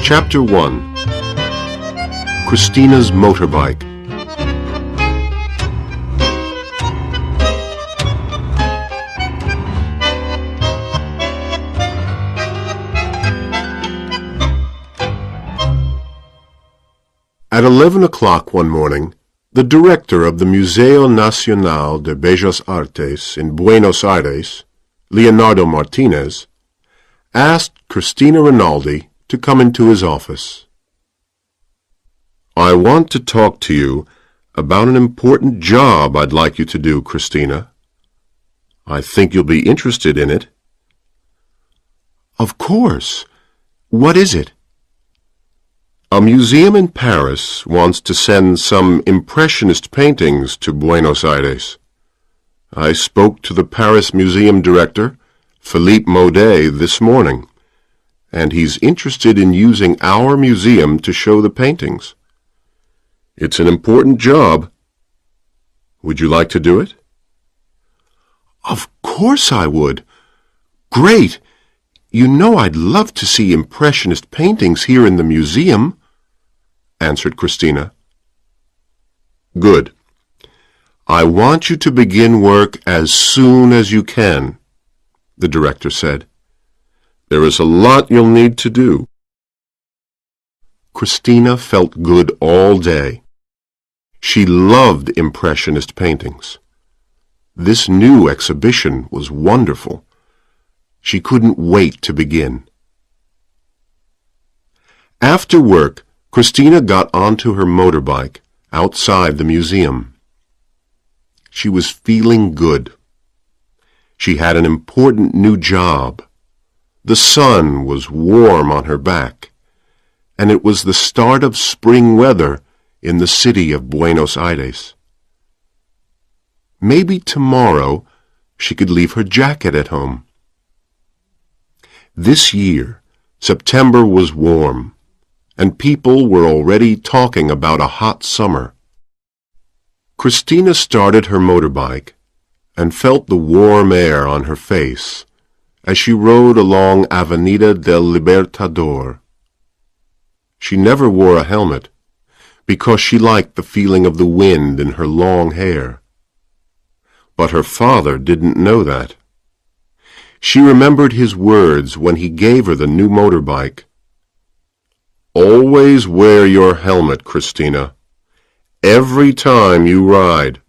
Chapter 1. Christina's Motorbike. At 11 o'clock one morning, the director of the Museo Nacional de Bellas Artes in Buenos Aires, Leonardo Martinez, asked Christina Rinaldi to come into his office. "I want to talk to you about an important job I'd like you to do, Christina. I think you'll be interested in it." "Of course. What is it?" "A museum in Paris wants to send some Impressionist paintings to Buenos Aires. I spoke to the Paris museum director, Philippe Maudet, this morning, and he's interested in using our museum to show the paintings. It's an important job. Would you like to do it?" "Of course I would. Great! You know I'd love to see Impressionist paintings here in the museum," answered Christina. "Good. I want you to begin work as soon as you can," the director said. "There is a lot you'll need to do." Christina felt good all day. She loved Impressionist paintings. This new exhibition was wonderful. She couldn't wait to begin. After work, Christina got onto her motorbike outside the museum. She was feeling good. She had an important new job. The sun was warm on her back, and it was the start of spring weather in the city of Buenos Aires. Maybe tomorrow she could leave her jacket at home. This year, September was warm, and people were already talking about a hot summer. Christina started her motorbike and felt the warm air on her face as she rode along Avenida del Libertador. She never wore a helmet because she liked the feeling of the wind in her long hair. But her father didn't know that. She remembered his words when he gave her the new motorbike. "Always wear your helmet, Christina, every time you ride."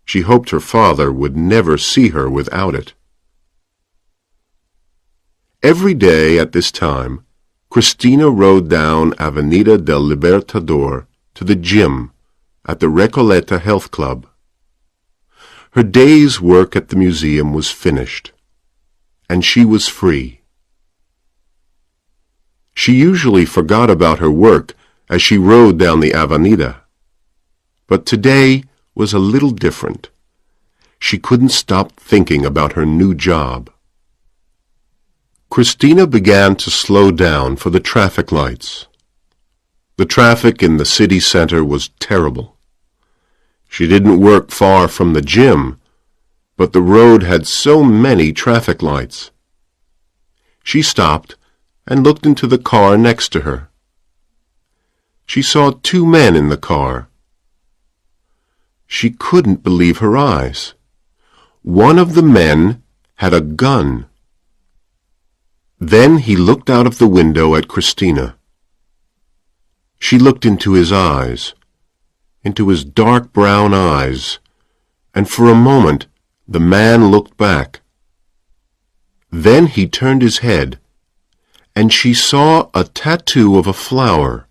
She hoped her father would never see her without it. Every day at this time, Christina rode down Avenida del Libertador to the gym at the Recoleta Health Club. Her day's work at the museum was finished, and she was free. She usually forgot about her work as she rode down the Avenida, but today was a little different. She couldn't stop thinking about her new job. Christina began to slow down for the traffic lights. The traffic in the city center was terrible. She didn't work far from the gym, but the road had so many traffic lights. She stopped and looked into the car next to her. She saw two men in the car. She couldn't believe her eyes. One of the men had a gun. Then he looked out of the window at Christina. She looked into his eyes, into his dark brown eyes, and for a moment the man looked back. Then he turned his head, and she saw a tattoo of a flower,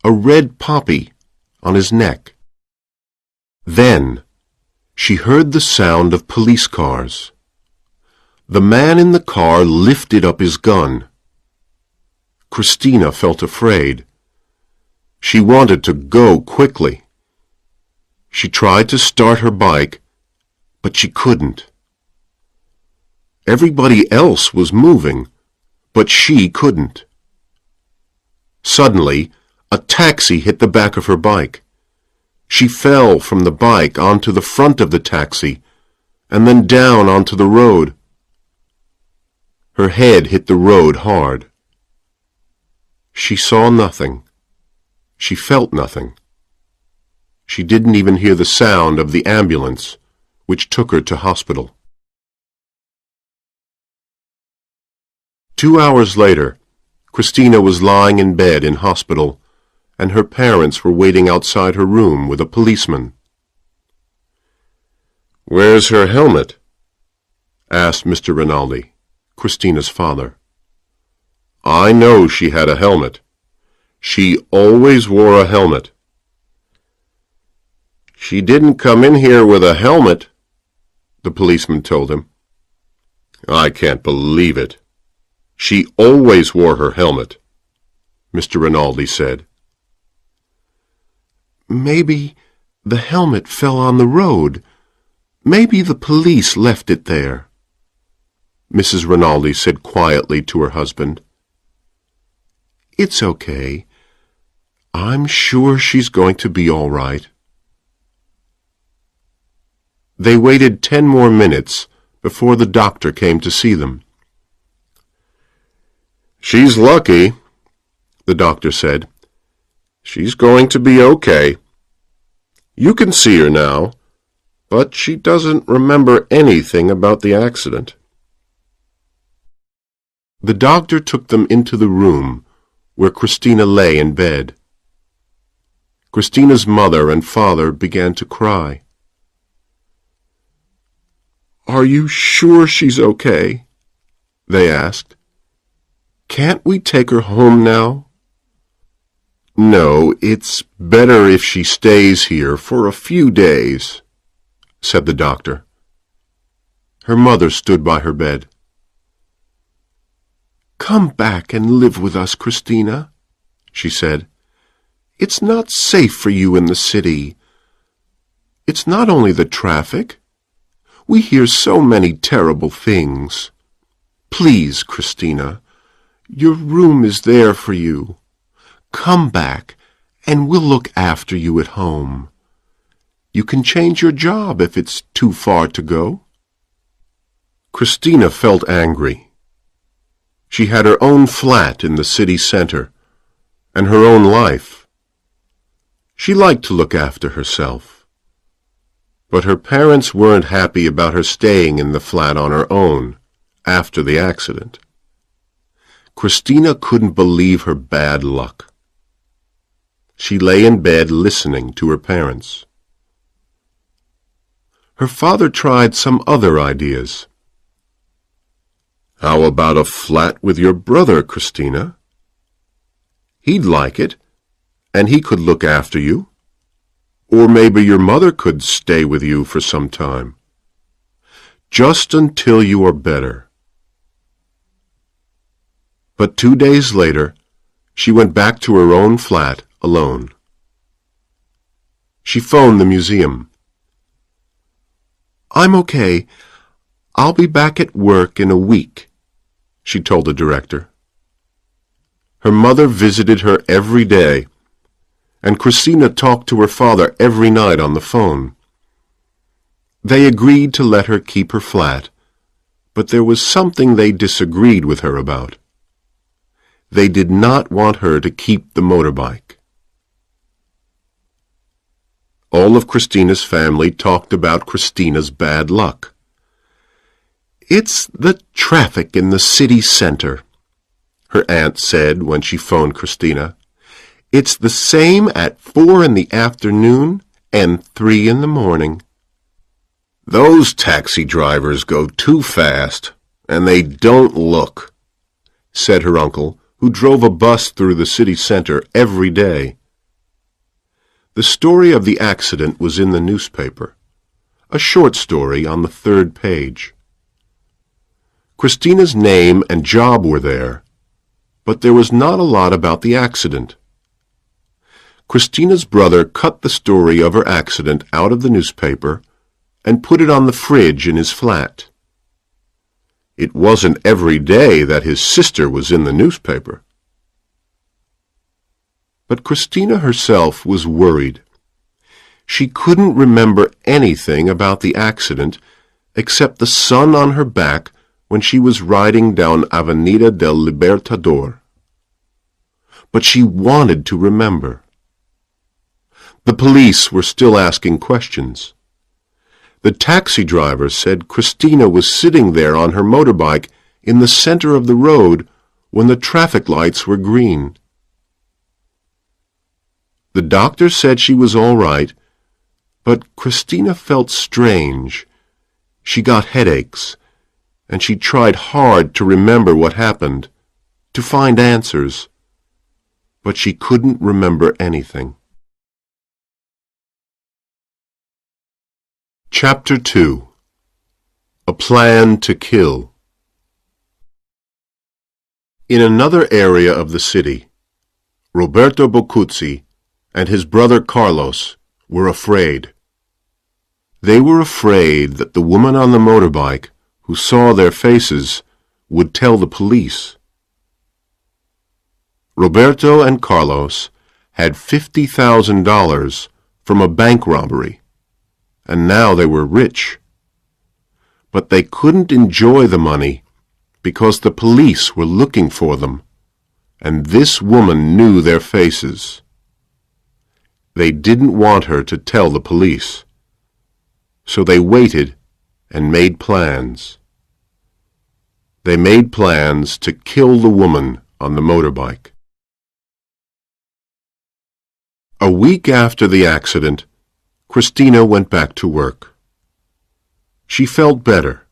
a red poppy, on his neck. Then she heard the sound of police cars. The man in the car lifted up his gun. Christina felt afraid. She wanted to go quickly. She tried to start her bike, but she couldn't. Everybody else was moving, but she couldn't. Suddenly, a taxi hit the back of her bike. She fell from the bike onto the front of the taxi, and then down onto the road. Her head hit the road hard. She saw nothing. She felt nothing. She didn't even hear the sound of the ambulance, which took her to hospital. 2 hours later, Christina was lying in bed in hospital, and her parents were waiting outside her room with a policeman. "Where's her helmet?" asked Mr. Rinaldi, Christina's father. "I know she had a helmet. She always wore a helmet." "She didn't come in here with a helmet," the policeman told him. "I can't believe it. She always wore her helmet," Mr. Rinaldi said. "Maybe the helmet fell on the road. Maybe the police left it there," Mrs. Rinaldi said quietly to her husband. "It's okay. I'm sure she's going to be all right." They waited 10 more minutes before the doctor came to see them. "She's lucky," the doctor said. "She's going to be okay. You can see her now, but she doesn't remember anything about the accident." The doctor took them into the room where Christina lay in bed. Christina's mother and father began to cry. "Are you sure she's okay?" they asked. "Can't we take her home now?" "No, it's better if she stays here for a few days," said the doctor. Her mother stood by her bed. "Come back and live with us, Christina," she said. "It's not safe for you in the city. It's not only the traffic. We hear so many terrible things. Please, Christina, your room is there for you. Come back, and we'll look after you at home. You can change your job if it's too far to go." Christina felt angry. She had her own flat in the city center, and her own life. She liked to look after herself. But her parents weren't happy about her staying in the flat on her own after the accident. Christina couldn't believe her bad luck. She lay in bed listening to her parents. Her father tried some other ideas. "How about a flat with your brother, Christina? He'd like it, and he could look after you. Or maybe your mother could stay with you for some time. Just until you are better." But 2 days later, she went back to her own flat alone. She phoned the museum. "I'm okay. I'll be back at work in a week," she told the director. Her mother visited her every day, and Christina talked to her father every night on the phone. They agreed to let her keep her flat, but there was something they disagreed with her about. They did not want her to keep the motorbike. All of Christina's family talked about Christina's bad luck. "It's the traffic in the city center," her aunt said when she phoned Christina. "It's the same at 4 in the afternoon and 3 in the morning. Those taxi drivers go too fast, and they don't look," said her uncle, who drove a bus through the city center every day. The story of the accident was in the newspaper, a short story on the 3rd page. Christina's name and job were there, but there was not a lot about the accident. Christina's brother cut the story of her accident out of the newspaper and put it on the fridge in his flat. It wasn't every day that his sister was in the newspaper. But Christina herself was worried. She couldn't remember anything about the accident except the sun on her back when she was riding down Avenida del Libertador. but she wanted to remember. The police were still asking questions. The taxi driver said Christina was sitting there on her motorbike in the center of the road when the traffic lights were green. The doctor said she was all right, but Christina felt strange. She got headaches, and she tried hard to remember what happened, to find answers, but she couldn't remember anything. Chapter 2. A Plan to Kill. In another area of the city, Roberto Boccuzzi and his brother Carlos were afraid. They were afraid that the woman on the motorbike who saw their faces would tell the police. Roberto and Carlos had $50,000 from a bank robbery, and now they were rich. But they couldn't enjoy the money because the police were looking for them, and this woman knew their faces. They didn't want her to tell the police, so they waited and made plans. They made plans to kill the woman on the motorbike. A week after the accident, Christina went back to work. She felt better,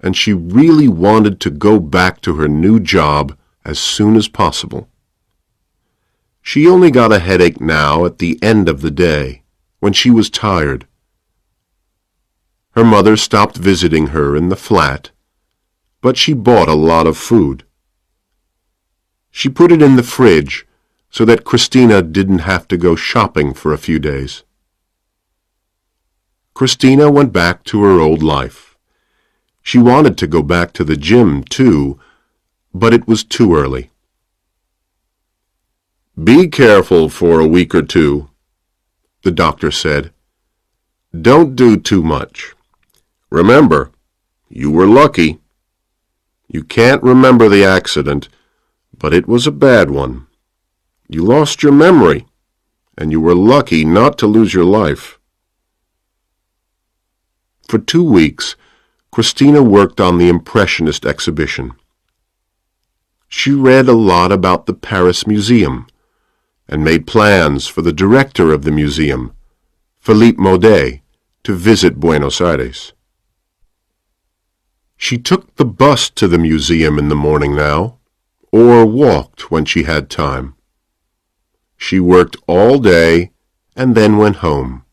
and she really wanted to go back to her new job as soon as possible. She only got a headache now at the end of the day, when she was tired. Her mother stopped visiting her in the flat, but she bought a lot of food. She put it in the fridge so that Christina didn't have to go shopping for a few days. Christina went back to her old life. She wanted to go back to the gym, too, but it was too early. "Be careful for a week or two," the doctor said. "Don't do too much. Remember, you were lucky. You can't remember the accident, but it was a bad one. You lost your memory, and you were lucky not to lose your life." For 2 weeks, Christina worked on the Impressionist exhibition. She read a lot about the Paris Museum and made plans for the director of the museum, Philippe Maudet, to visit Buenos Aires. She took the bus to the museum in the morning now, or walked when she had time. She worked all day and then went home.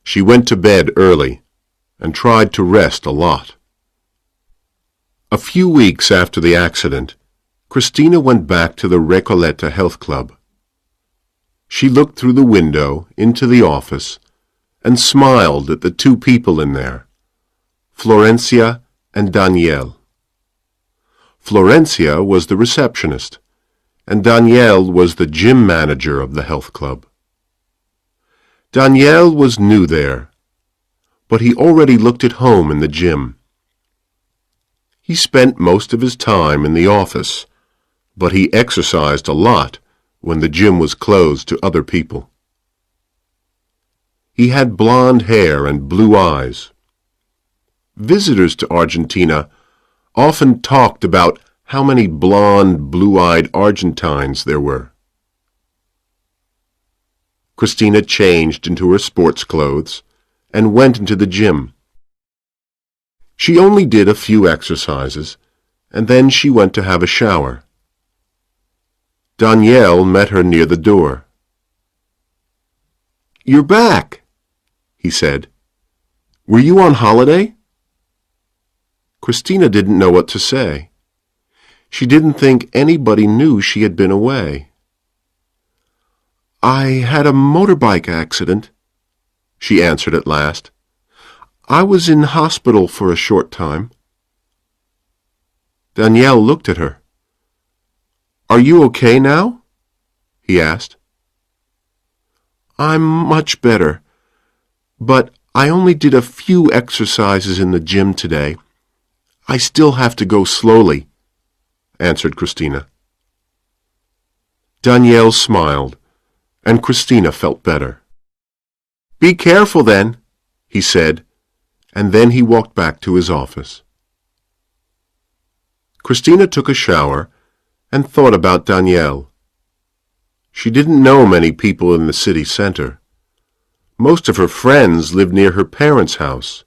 She went to bed early and tried to rest a lot. A few weeks after the accident, Christina went back to the Recoleta Health Club. She looked through the window into the office and smiled at the 2 people in there, Florencia and Danielle. Florencia was the receptionist, and Danielle was the gym manager of the health club. Danielle was new there, but he already looked at home in the gym. He spent most of his time in the office, but he exercised a lot when the gym was closed to other people. He had blonde hair and blue eyes. Visitors to Argentina often talked about how many blonde, blue-eyed Argentines there were. Christina changed into her sports clothes and went into the gym. She only did a few exercises, and then she went to have a shower. Danielle met her near the door. "You're back," he said. "Were you on holiday?" Christina didn't know what to say. She didn't think anybody knew she had been away. "I had a motorbike accident," she answered at last. "I was in hospital for a short time." Danielle looked at her. "Are you okay now?" he asked. "I'm much better, but I only did a few exercises in the gym today. I still have to go slowly," answered Christina. Danielle smiled, and Christina felt better. "Be careful then," he said, and then he walked back to his office. Christina took a shower and thought about Danielle. She didn't know many people in the city center. Most of her friends lived near her parents' house,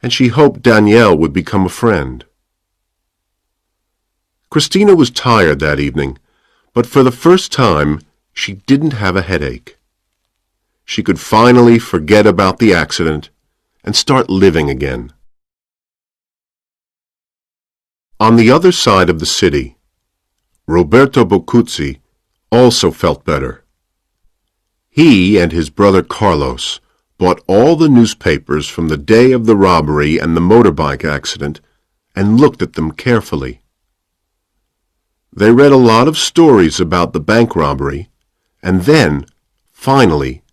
and she hoped Danielle would become a friend. Christina was tired that evening, but for the first time she didn't have a headache. She could finally forget about the accident and start living again. On the other side of the city, Roberto Boccuzzi also felt better. He and his brother Carlos bought all the newspapers from the day of the robbery and the motorbike accident and looked at them carefully. They read a lot of stories about the bank robbery, and then, finally,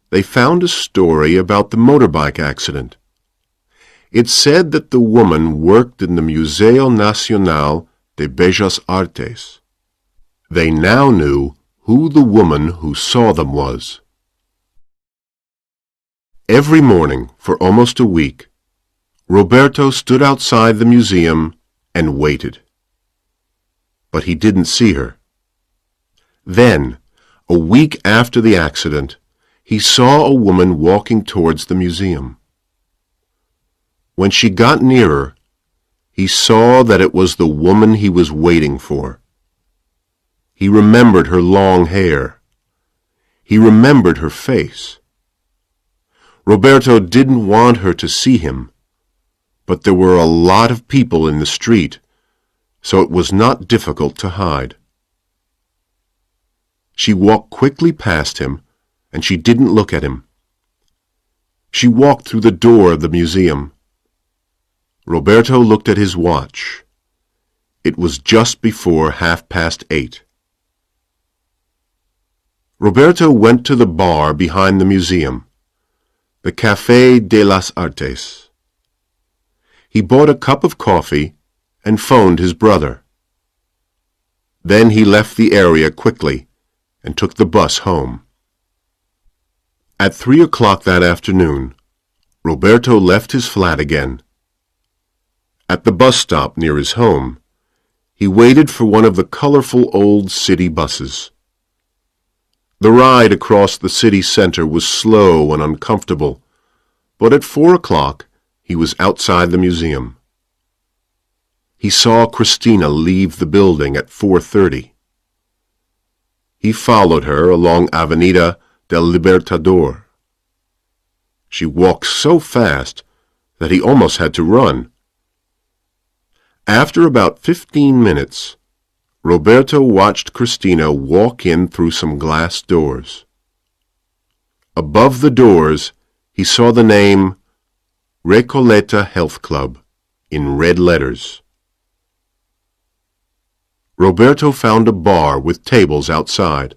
they found a story about the motorbike accident. It said that the woman worked in the Museo Nacional de Bellas Artes. They now knew who the woman who saw them was. Every morning for almost a week, Roberto stood outside the museum and waited. But he didn't see her. Then, a week after the accident, he saw a woman walking towards the museum. When she got nearer, he saw that it was the woman he was waiting for. He remembered her long hair. He remembered her face. Roberto didn't want her to see him, but there were a lot of people in the street, so it was not difficult to hide. She walked quickly past him, and she didn't look at him. She walked through the door of the museum. Roberto looked at his watch. It was just before 8:30. Roberto went to the bar behind the museum, the Café de las Artes. He bought a cup of coffee and phoned his brother. Then he left the area quickly and took the bus home. At 3 o'clock that afternoon, Roberto left his flat again. At the bus stop near his home, he waited for one of the colorful old city buses. The ride across the city center was slow and uncomfortable, but at 4 o'clock he was outside the museum. He saw Christina leave the building at 4:30. He followed her along Avenida del Libertador. She walked so fast that he almost had to run. After about 15 minutes, Roberto watched Christina walk in through some glass doors. Above the doors, he saw the name Recoleta Health Club in red letters. Roberto found a bar with tables outside.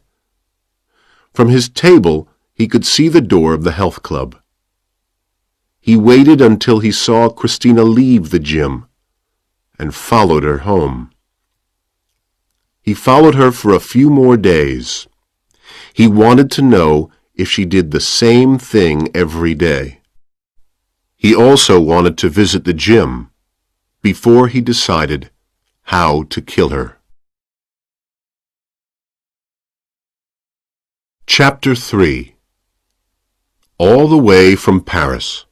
From his table, he could see the door of the health club. He waited until he saw Christina leave the gym and followed her home. He followed her for a few more days. He wanted to know if she did the same thing every day. He also wanted to visit the gym before he decided how to kill her. Chapter 3. All the way from Paris.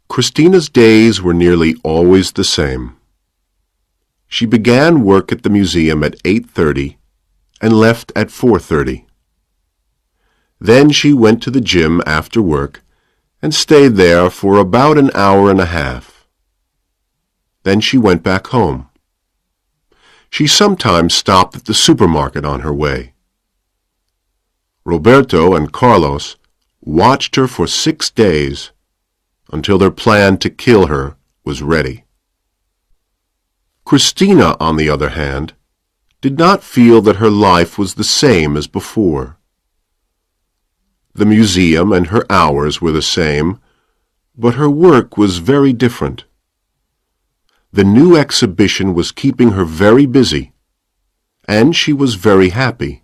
Christina's days were nearly always the same. She began work at the museum at 8:30 and left at 4:30. Then she went to the gym after work and stayed there for about an hour and a half. Then she went back home. She sometimes stopped at the supermarket on her way. Roberto and Carlos watched her for 6 days until their plan to kill her was ready. Christina, on the other hand, did not feel that her life was the same as before. The museum and her hours were the same, but her work was very different. The new exhibition was keeping her very busy, and she was very happy.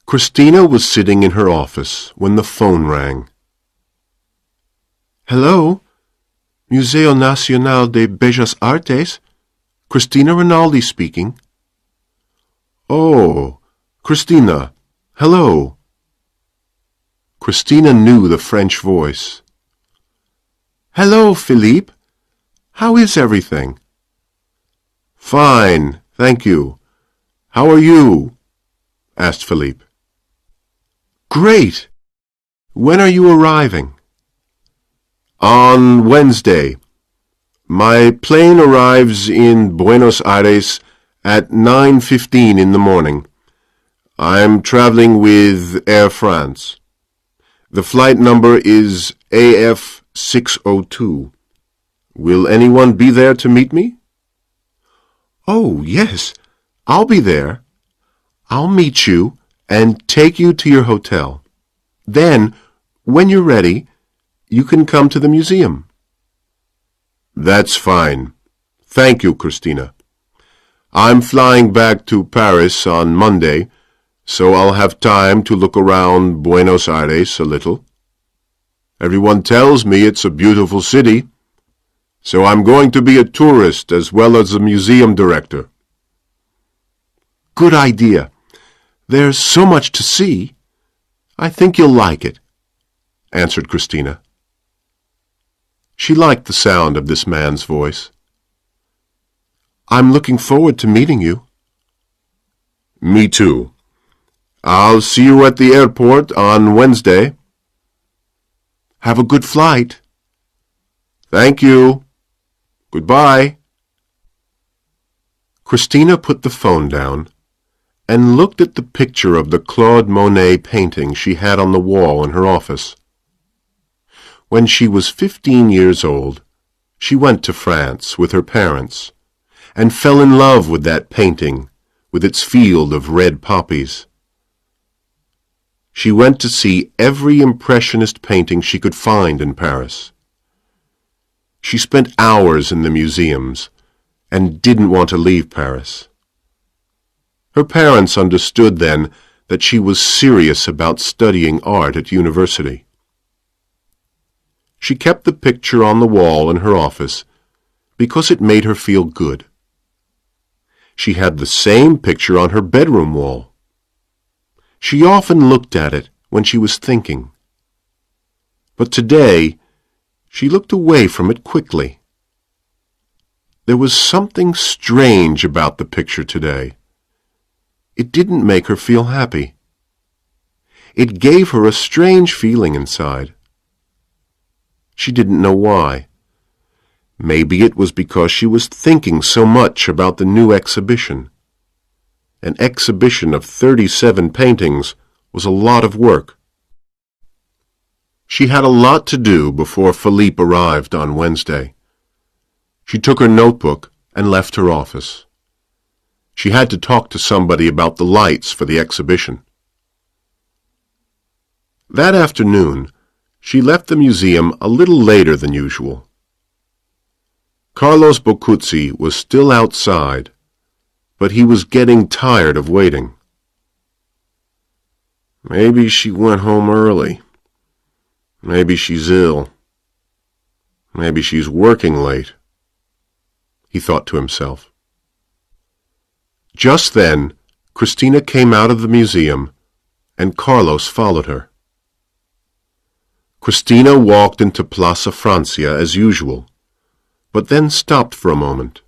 Christina was sitting in her office when the phone rang. Hello? Museo Nacional de Bellas Artes? Christina Rinaldi speaking. Oh, Christina, hello. Christina knew the French voice. Hello, Philippe. How is everything? Fine, thank you. How are you? Asked Philippe. Great! When are you arriving? On Wednesday. My plane arrives in Buenos Aires at 9:15 in the morning. I'm traveling with Air France. The flight number is AF 602. Will anyone be there to meet me? Oh, yes, I'll be there. I'll meet you and take you to your hotel. Then, when you're ready, you can come to the museum. That's fine. Thank you, Christina. I'm flying back to Paris on Monday, so I'll have time to look around Buenos Aires a little. Everyone tells me it's a beautiful city, so I'm going to be a tourist as well as a museum director. Good idea. There's so much to see. I think you'll like it, answered Christina. She liked the sound of this man's voice. I'm looking forward to meeting you. Me too. I'll see you at the airport on Wednesday. Have a good flight. Thank you. Goodbye. Christina put the phone down and looked at the picture of the Claude Monet painting she had on the wall in her office. When she was 15 years old, she went to France with her parents and fell in love with that painting with its field of red poppies. She went to see every impressionist painting she could find in Paris. She spent hours in the museums and didn't want to leave Paris. Her parents understood then that she was serious about studying art at university. She kept the picture on the wall in her office because it made her feel good. She had the same picture on her bedroom wall. She often looked at it when she was thinking. But today, she looked away from it quickly. There was something strange about the picture today. It didn't make her feel happy. It gave her a strange feeling inside. She didn't know why. Maybe it was because she was thinking so much about the new exhibition. An exhibition of 37 paintings was a lot of work. She had a lot to do before Philippe arrived on Wednesday. She took her notebook and left her office. She had to talk to somebody about the lights for the exhibition. That afternoon, she left the museum a little later than usual. Carlos Boccuzzi was still outside, but he was getting tired of waiting. Maybe she went home early. Maybe she's ill. Maybe she's working late, he thought to himself. Just then, Christina came out of the museum, and Carlos followed her. Christina walked into Plaza Francia as usual, but then stopped for a moment.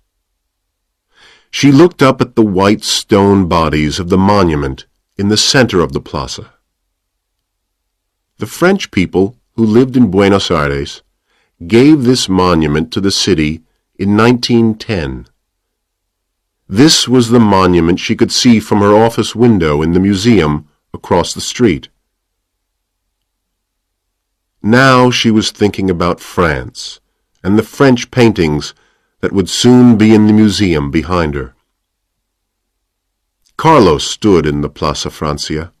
She looked up at the white stone bodies of the monument in the center of the plaza. The French people who lived in Buenos Aires gave this monument to the city in 1910. This was the monument she could see from her office window in the museum across the street. Now she was thinking about France and the French paintings that would soon be in the museum behind her. Carlos stood in the Plaza Francia.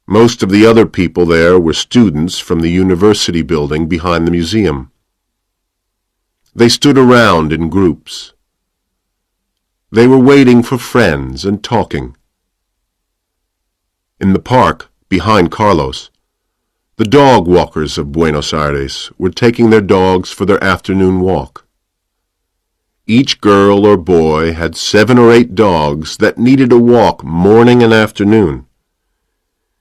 Most of the other people there were students from the university building behind the museum. They stood around in groups. They were waiting for friends and talking. In the park, behind Carlos, the dog walkers of Buenos Aires were taking their dogs for their afternoon walk. Each girl or boy had 7 or 8 dogs that needed a walk morning and afternoon.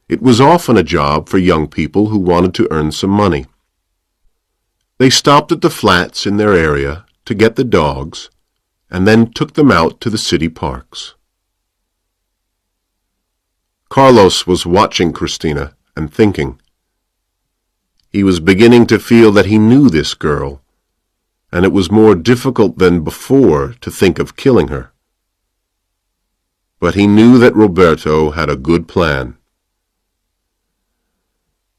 It was often a job for young people who wanted to earn some money. They stopped at the flats in their area to get the dogs and then took them out to the city parks. Carlos was watching Christina and thinking. He was beginning to feel that he knew this girl, and it was more difficult than before to think of killing her. But he knew that Roberto had a good plan.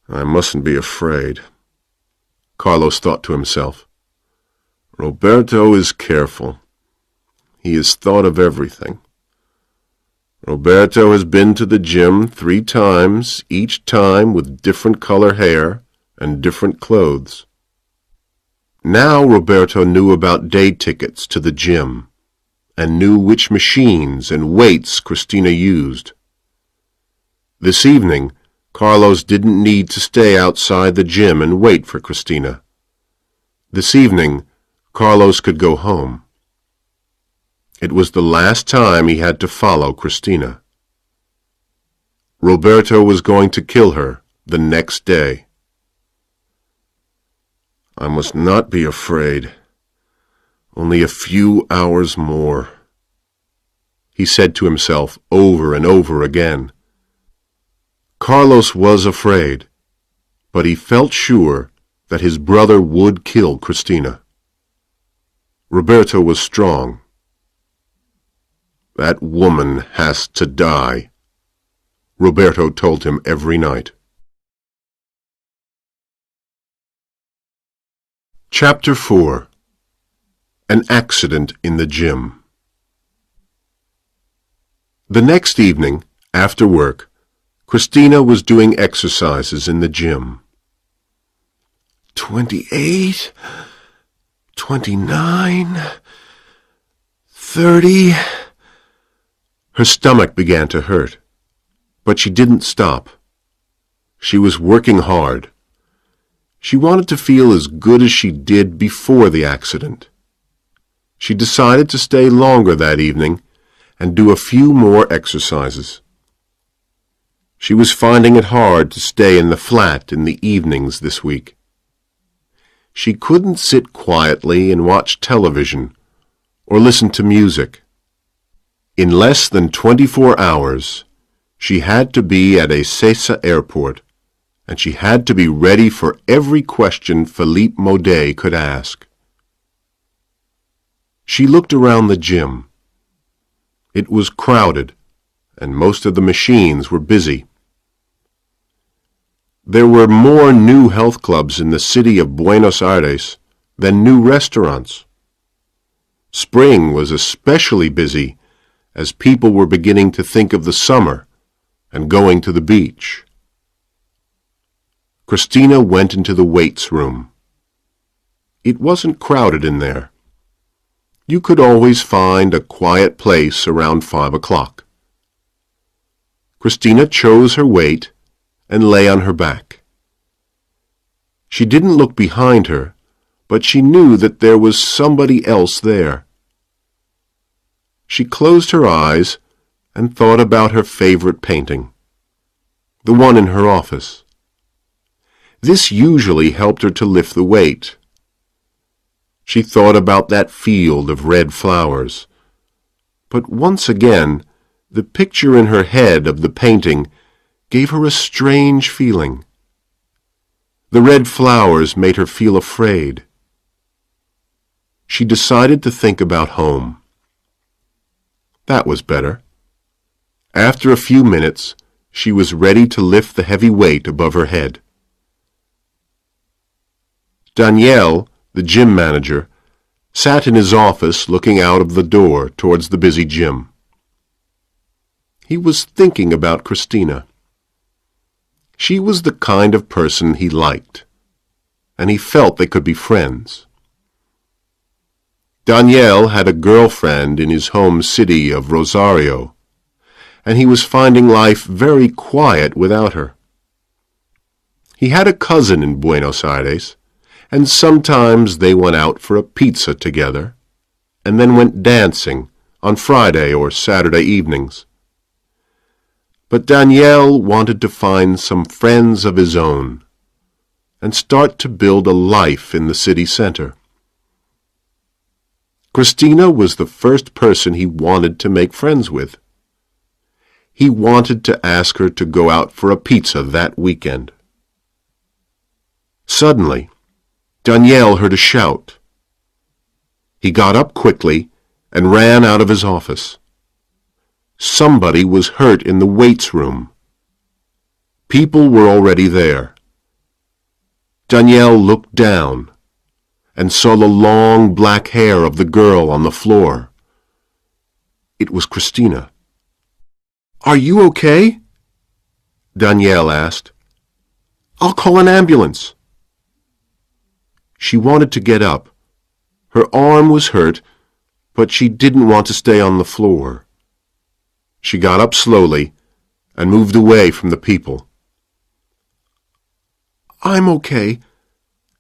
I mustn't be afraid, Carlos thought to himself. Roberto is careful. He has thought of everything. Roberto has been to the gym 3 times, each time with different color hair and different clothes. Now Roberto knew about day tickets to the gym and knew which machines and weights Christina used. This evening, Carlos didn't need to stay outside the gym and wait for Christina. This evening, Carlos could go home. It was the last time he had to follow Christina. Roberto was going to kill her the next day. I must not be afraid. Only a few hours more, he said to himself over and over again. Carlos was afraid, but he felt sure that his brother would kill Christina. Roberto was strong. That woman has to die, Roberto told him every night. Chapter 4. An Accident in the Gym. The next evening, after work, Christina was doing exercises in the gym. 28, 29, 30... Her stomach began to hurt, but she didn't stop. She was working hard. She wanted to feel as good as she did before the accident. She decided to stay longer that evening and do a few more exercises. She was finding it hard to stay in the flat in the evenings this week. She couldn't sit quietly and watch television or listen to music. In less than 24 hours, she had to be at Ezeiza Airport, and she had to be ready for every question Philippe Maudet could ask. She looked around the gym. It was crowded, and most of the machines were busy. There were more new health clubs in the city of Buenos Aires than new restaurants. Spring was especially busy as people were beginning to think of the summer and going to the beach. Christina went into the weights room. It wasn't crowded in there. You could always find a quiet place around 5 o'clock. Christina chose her weight and lay on her back. She didn't look behind her, but she knew that there was somebody else there. She closed her eyes and thought about her favorite painting, the one in her office. This usually helped her to lift the weight. She thought about that field of red flowers, but once again, the picture in her head of the painting gave her a strange feeling. The red flowers made her feel afraid. She decided to think about home. That was better. After a few minutes, she was ready to lift the heavy weight above her head. Daniel, the gym manager, sat in his office looking out of the door towards the busy gym. He was thinking about Christina. She was the kind of person he liked, and he felt they could be friends. Daniel had a girlfriend in his home city of Rosario, and he was finding life very quiet without her. He had a cousin in Buenos Aires, and sometimes they went out for a pizza together, and then went dancing on Friday or Saturday evenings. But Daniel wanted to find some friends of his own and start to build a life in the city center. Christina was the first person he wanted to make friends with. He wanted to ask her to go out for a pizza that weekend. Suddenly, Daniel heard a shout. He got up quickly and ran out of his office. Somebody was hurt in the weights room. People were already there. Daniel looked down and saw the long black hair of the girl on the floor. It was Christina. "Are you okay?" Daniel asked. "I'll call an ambulance." She wanted to get up. Her arm was hurt, but she didn't want to stay on the floor. She got up slowly and moved away from the people. "I'm okay,"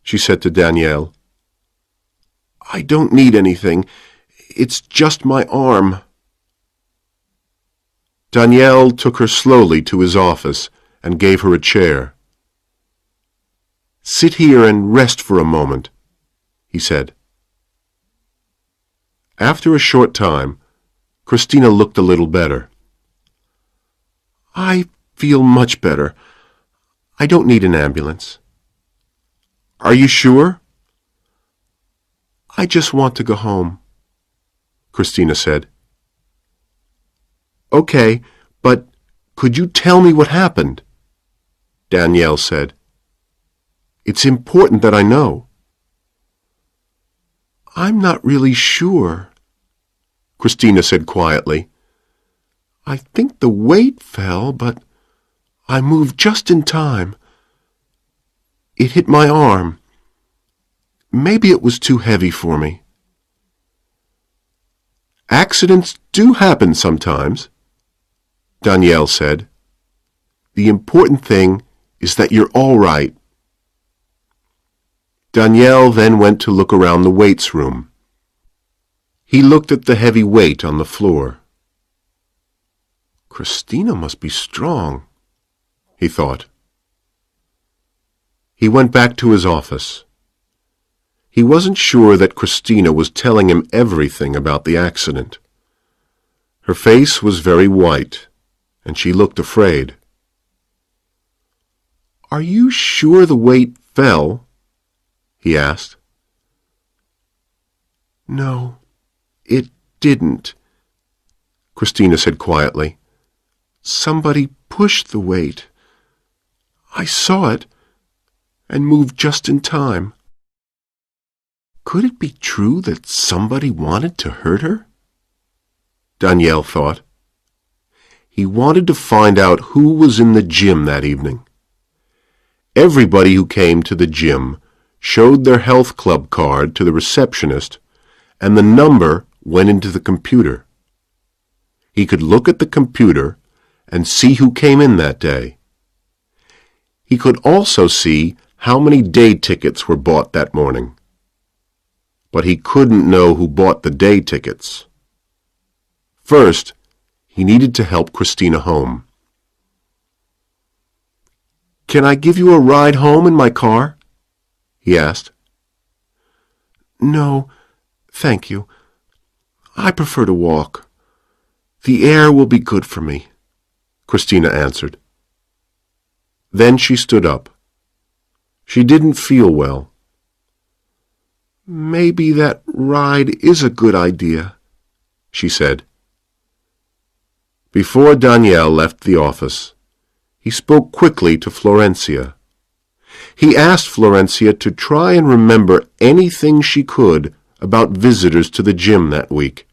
she said to Daniel. "I don't need anything. It's just my arm." Daniel took her slowly to his office and gave her a chair. "Sit here and rest for a moment," he said. After a short time, Christina looked a little better. "I feel much better. I don't need an ambulance." "Are you sure?" "I just want to go home," Christina said. "Okay, but could you tell me what happened?" Danielle said. "It's important that I know." "I'm not really sure," Christina said quietly. "I think the weight fell, but I moved just in time. It hit my arm. Maybe it was too heavy for me." "Accidents do happen sometimes," Danielle said. "The important thing is that you're all right." Danielle then went to look around the weights room. He looked at the heavy weight on the floor. "Christina must be strong," he thought. He went back to his office. He wasn't sure that Christina was telling him everything about the accident. Her face was very white, and she looked afraid. "Are you sure the weight fell?" he asked. "No, it didn't," Christina said quietly. "Somebody pushed the weight. I saw it and moved just in time." Could it be true that somebody wanted to hurt her? Daniel thought. He wanted to find out who was in the gym that evening. Everybody who came to the gym showed their health club card to the receptionist, and the number went into the computer. He could look at the computer and see who came in that day. He could also see how many day tickets were bought that morning. But he couldn't know who bought the day tickets. First, he needed to help Christina home. "Can I give you a ride home in my car?" he asked. "No, thank you. I prefer to walk. The air will be good for me," Christina answered. Then she stood up. She didn't feel well. "Maybe that ride is a good idea," she said. Before Daniel left the office, he spoke quickly to Florencia. He asked Florencia to try and remember anything she could about visitors to the gym that week.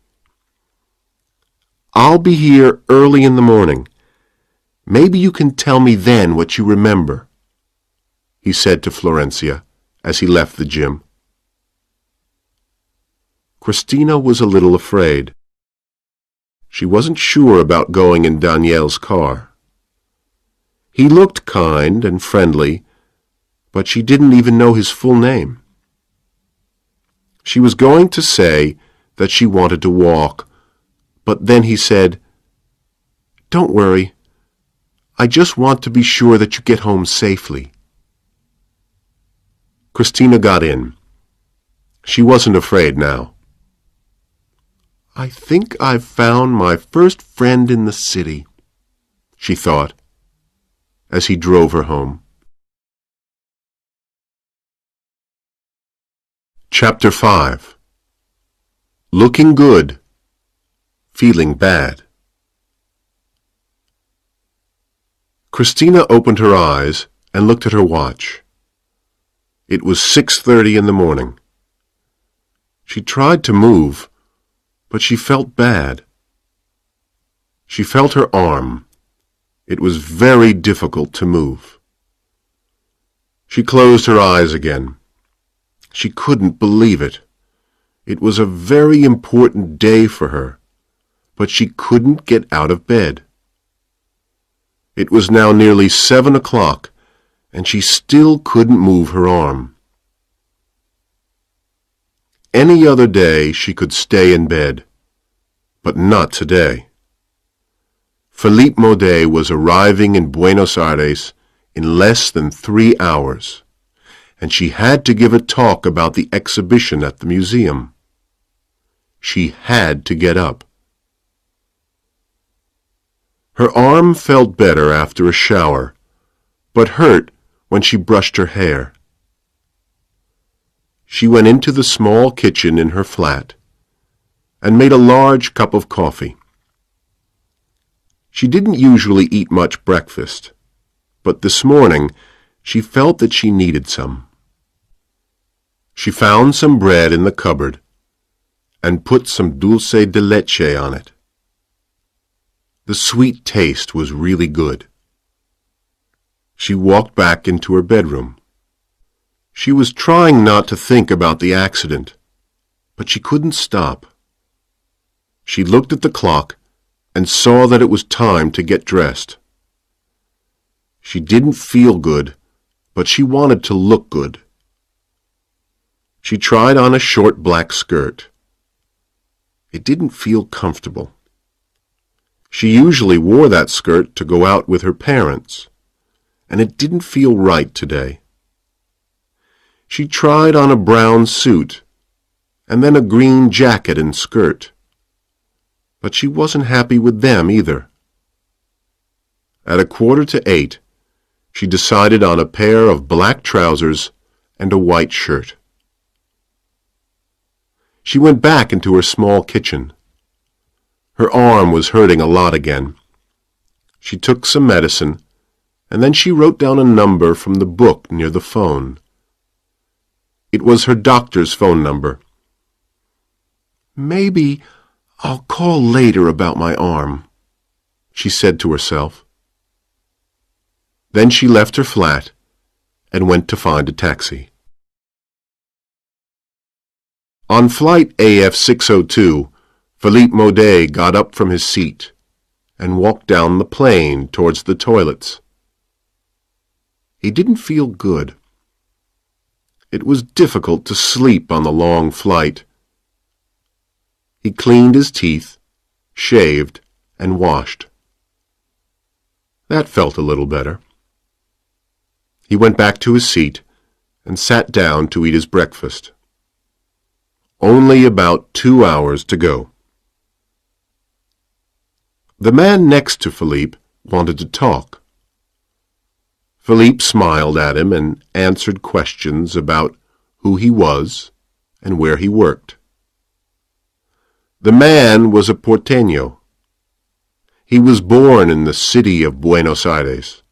"I'll be here early in the morning. Maybe you can tell me then what you remember," he said to Florencia as he left the gym. Christina was a little afraid. She wasn't sure about going in Daniel's car. He looked kind and friendly, but she didn't even know his full name. She was going to say that she wanted to walk, but then he said, "Don't worry. I just want to be sure that you get home safely." Christina got in. She wasn't afraid now. "I think I've found my first friend in the city," she thought, as he drove her home. Chapter 5. Looking good, feeling bad. Christina opened her eyes and looked at her watch. It was 6:30 in the morning. She tried to move, but she felt bad. She felt her arm. It was very difficult to move. She closed her eyes again. She couldn't believe it. It was a very important day for her, but she couldn't get out of bed. It was now nearly 7 o'clock, and she still couldn't move her arm. Any other day she could stay in bed, but not today. Philippe Maudet was arriving in Buenos Aires in less than 3 hours, and she had to give a talk about the exhibition at the museum. She had to get up. Her arm felt better after a shower, but hurt when she brushed her hair. She went into the small kitchen in her flat and made a large cup of coffee. She didn't usually eat much breakfast, but this morning she felt that she needed some. She found some bread in the cupboard and put some dulce de leche on it. The sweet taste was really good. She walked back into her bedroom. She was trying not to think about the accident, but she couldn't stop. She looked at the clock and saw that it was time to get dressed. She didn't feel good, but she wanted to look good. She tried on a short black skirt. It didn't feel comfortable. She usually wore that skirt to go out with her parents, and it didn't feel right today. She tried on a brown suit, and then a green jacket and skirt, but she wasn't happy with them either. At 7:45, she decided on a pair of black trousers and a white shirt. She went back into her small kitchen. Her arm was hurting a lot again. She took some medicine, and then she wrote down a number from the book near the phone. It was her doctor's phone number. "Maybe I'll call later about my arm," she said to herself. Then she left her flat and went to find a taxi. On flight AF 602, Philippe Maudet got up from his seat and walked down the plane towards the toilets. He didn't feel good. It was difficult to sleep on the long flight. He cleaned his teeth, shaved, and washed. That felt a little better. He went back to his seat and sat down to eat his breakfast. Only about 2 hours to go. The man next to Philippe wanted to talk. Philippe smiled at him and answered questions about who he was and where he worked. The man was a porteño. He was born in the city of Buenos Aires.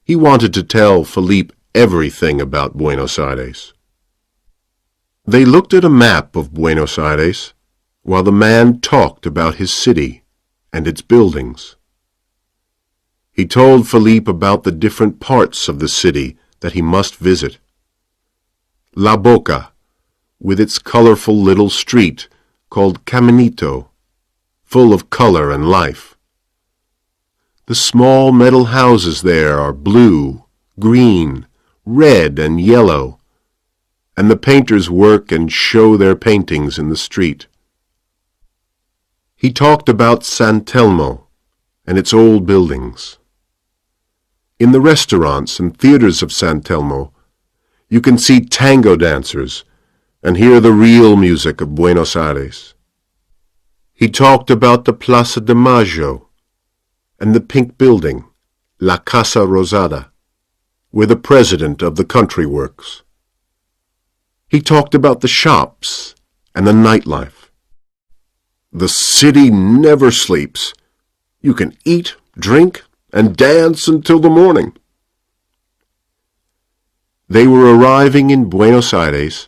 He wanted to tell Philippe everything about Buenos Aires. They looked at a map of Buenos Aires while the man talked about his city and its buildings. He told Philippe about the different parts of the city that he must visit. La Boca, with its colorful little street called Caminito, full of color and life. The small metal houses there are blue, green, red, and yellow, and the painters work and show their paintings in the street. He talked about San Telmo and its old buildings. In the restaurants and theaters of San Telmo, you can see tango dancers and hear the real music of Buenos Aires. He talked about the Plaza de Mayo and the pink building, La Casa Rosada, where the president of the country works. He talked about the shops and the nightlife. The city never sleeps. You can eat, drink, and dance until the morning. They were arriving in Buenos Aires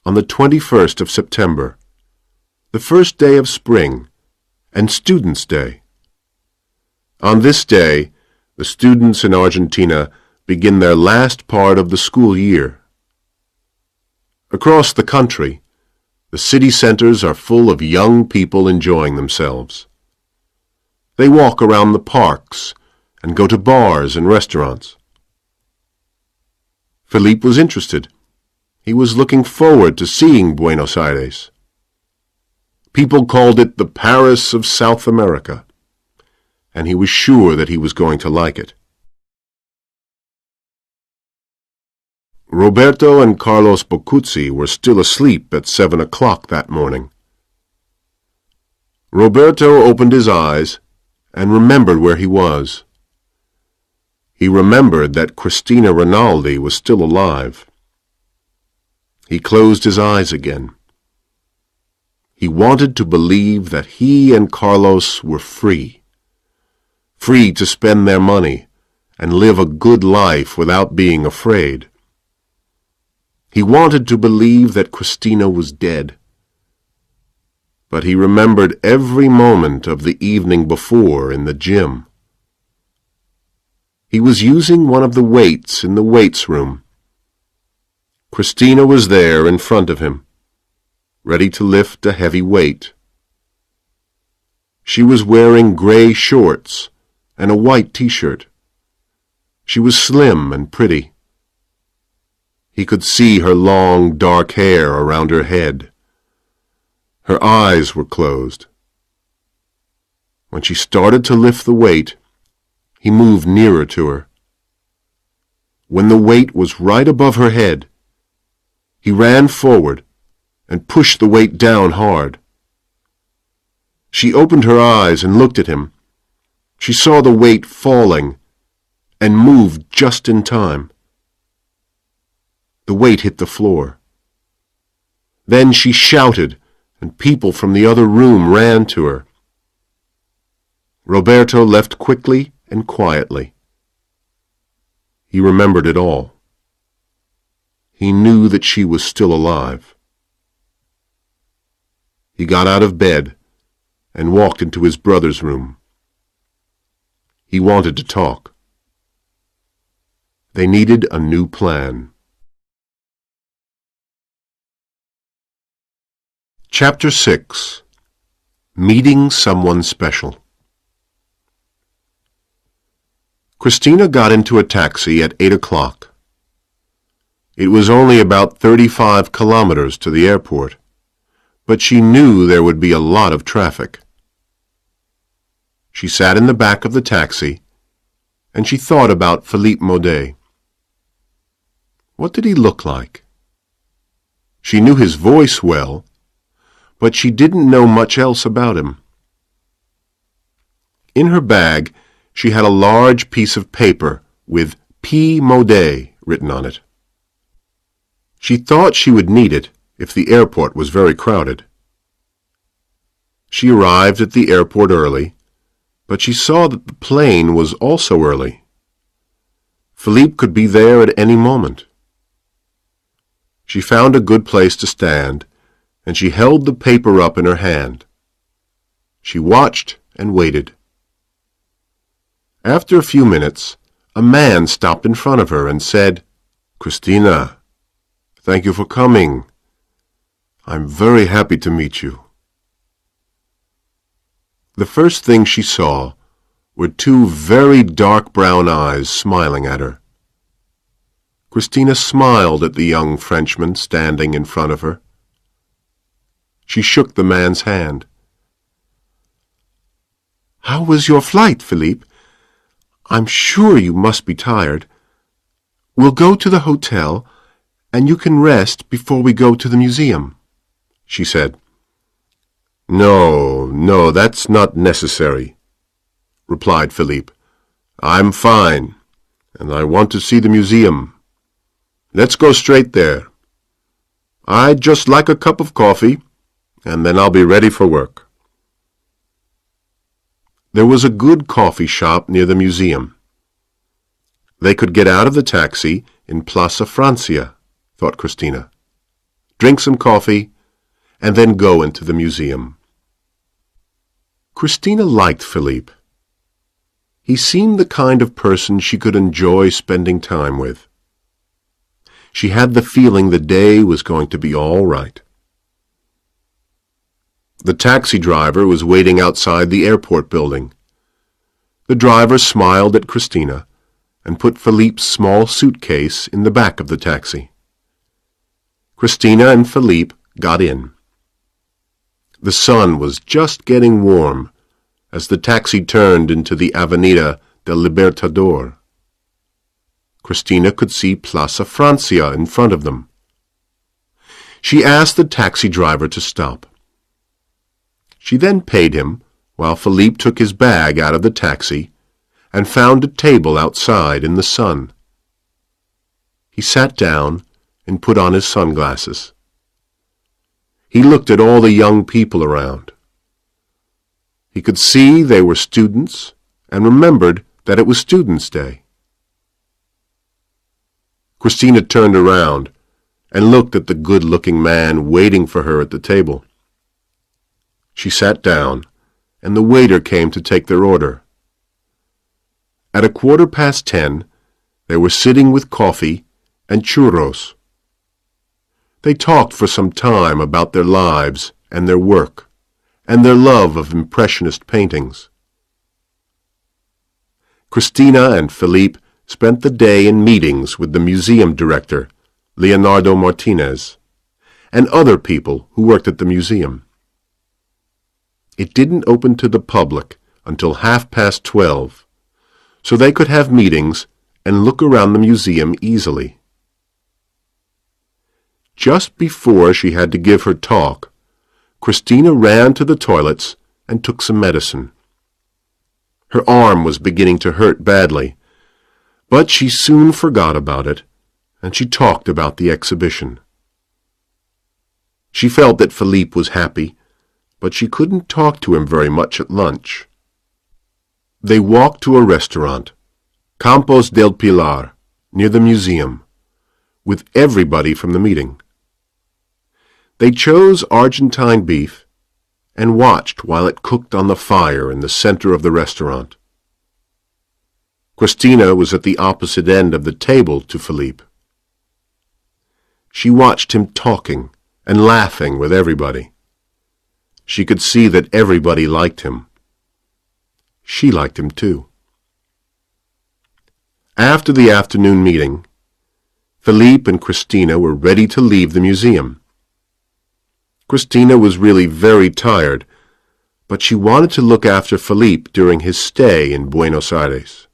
on the 21st of September, the first day of spring, and Students' Day. On this day, the students in Argentina begin their last part of the school year. Across the country, the city centers are full of young people enjoying themselves. They walk around the parks and go to bars and restaurants. Philippe was interested. He was looking forward to seeing Buenos Aires. People called it the Paris of South America, and he was sure that he was going to like it. Roberto and Carlos Bocuzzi were still asleep at 7 o'clock that morning. Roberto opened his eyes and remembered where he was. He remembered that Christina Rinaldi was still alive. He closed his eyes again. He wanted to believe that he and Carlos were free to spend their money and live a good life without being afraid. He wanted to believe that Christina was dead. But he remembered every moment of the evening before in the gym. He was using one of the weights in the weights room. Christina was there in front of him, ready to lift a heavy weight. She was wearing gray shorts and a white t-shirt. She was slim and pretty. He could see her long, dark hair around her head. Her eyes were closed. When she started to lift the weight, he moved nearer to her. When the weight was right above her head, he ran forward and pushed the weight down hard. She opened her eyes and looked at him. She saw the weight falling and moved just in time. The weight hit the floor. Then she shouted, and people from the other room ran to her. Roberto left quickly and quietly. He remembered it all. He knew that she was still alive. He got out of bed and walked into his brother's room. He wanted to talk. They needed a new plan. Chapter 6. Meeting Someone Special. Christina got into a taxi at 8 o'clock. It was only about 35 kilometers to the airport, but she knew there would be a lot of traffic. She sat in the back of the taxi, and she thought about Philippe Maudet. What did he look like? She knew his voice well, but she didn't know much else about him. In her bag, she had a large piece of paper with P. Maudet written on it. She thought she would need it if the airport was very crowded. She arrived at the airport early, but she saw that the plane was also early. Philippe could be there at any moment. She found a good place to stand, and she held the paper up in her hand. She watched and waited. After a few minutes, a man stopped in front of her and said, "Christina, thank you for coming. I'm very happy to meet you. The first thing she saw were two very dark brown eyes smiling at her. Christina smiled at the young Frenchman standing in front of her. She shook the man's hand. "How was your flight, Philippe? I'm sure you must be tired. We'll go to the hotel, and you can rest before we go to the museum," she said. No, that's not necessary," replied Philippe. "I'm fine, and I want to see the museum. Let's go straight there. I'd just like a cup of coffee, and then I'll be ready for work." There was a good coffee shop near the museum. They could get out of the taxi in Plaza Francia, thought Christina, drink some coffee, and then go into the museum. Christina liked Philippe. He seemed the kind of person she could enjoy spending time with. She had the feeling the day was going to be all right. The taxi driver was waiting outside the airport building. The driver smiled at Christina and put Philippe's small suitcase in the back of the taxi. Christina and Philippe got in. The sun was just getting warm as the taxi turned into the Avenida del Libertador. Christina could see Plaza Francia in front of them. She asked the taxi driver to stop. She then paid him while Philippe took his bag out of the taxi and found a table outside in the sun. He sat down and put on his sunglasses. He looked at all the young people around. He could see they were students and remembered that it was Students' Day. Christina turned around and looked at the good-looking man waiting for her at the table. She sat down, and the waiter came to take their order. At 10:15, they were sitting with coffee and churros. They talked for some time about their lives and their work, and their love of Impressionist paintings. Christina and Philippe spent the day in meetings with the museum director, Leonardo Martinez, and other people who worked at the museum. It didn't open to the public until 12:30, so they could have meetings and look around the museum easily. Just before she had to give her talk, Christina ran to the toilets and took some medicine. Her arm was beginning to hurt badly, but she soon forgot about it, and she talked about the exhibition. She felt that Philippe was happy, but she couldn't talk to him very much at lunch. They walked to a restaurant, Campos del Pilar, near the museum, with everybody from the meeting. They chose Argentine beef and watched while it cooked on the fire in the center of the restaurant. Christina was at the opposite end of the table to Philippe. She watched him talking and laughing with everybody. She could see that everybody liked him. She liked him too. After the afternoon meeting, Philippe and Christina were ready to leave the museum. Christina was really very tired, but she wanted to look after Philippe during his stay in Buenos Aires.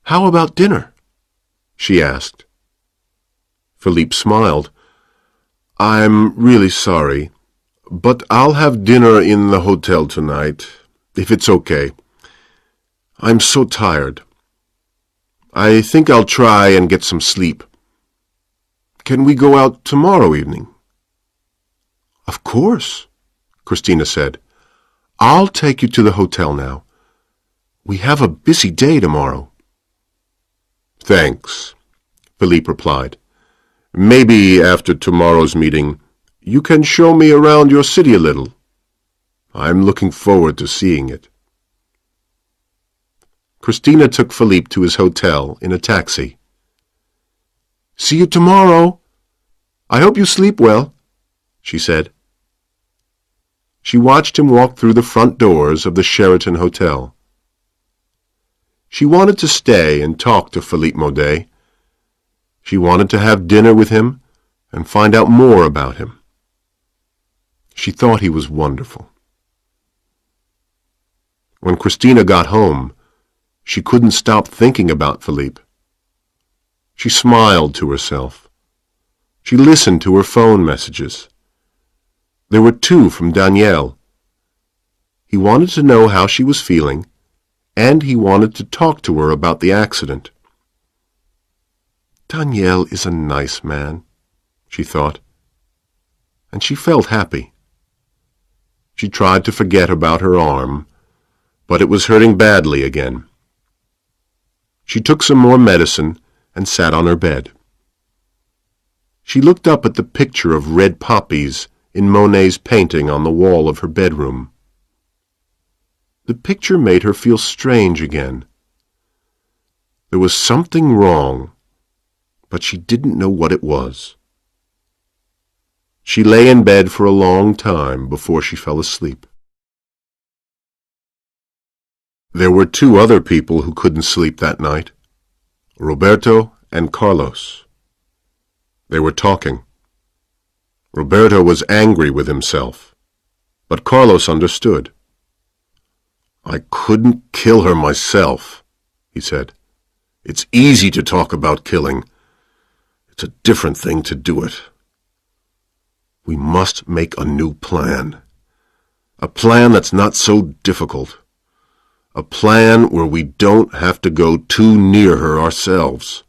"How about dinner?" she asked. Philippe smiled. "I'm really sorry, but I'll have dinner in the hotel tonight, if it's okay. I'm so tired. I think I'll try and get some sleep. Can we go out tomorrow evening?" "Of course," Christina said. "I'll take you to the hotel now. We have a busy day tomorrow." "Thanks," Philippe replied. "Maybe after tomorrow's meeting, you can show me around your city a little. I'm looking forward to seeing it." Christina took Philippe to his hotel in a taxi. "See you tomorrow. I hope you sleep well, she said. She watched him walk through the front doors of the Sheraton Hotel. She wanted to stay and talk to Philippe Maudet. She wanted to have dinner with him and find out more about him. She thought he was wonderful. When Christina got home, she couldn't stop thinking about Philippe. She smiled to herself. She listened to her phone messages. There were 2 from Danielle. He wanted to know how she was feeling, and he wanted to talk to her about the accident. Danielle is a nice man, she thought, and she felt happy. She tried to forget about her arm, but it was hurting badly again. She took some more medicine and sat on her bed. She looked up at the picture of red poppies in Monet's painting on the wall of her bedroom. The picture made her feel strange again. There was something wrong, but she didn't know what it was. She lay in bed for a long time before she fell asleep. There were 2 other people who couldn't sleep that night, Roberto and Carlos. They were talking. Roberto was angry with himself, but Carlos understood. I couldn't kill her myself, he said. It's easy to talk about killing. It's a different thing to do it. We must make a new plan. A plan that's not so difficult. A plan where we don't have to go too near her ourselves.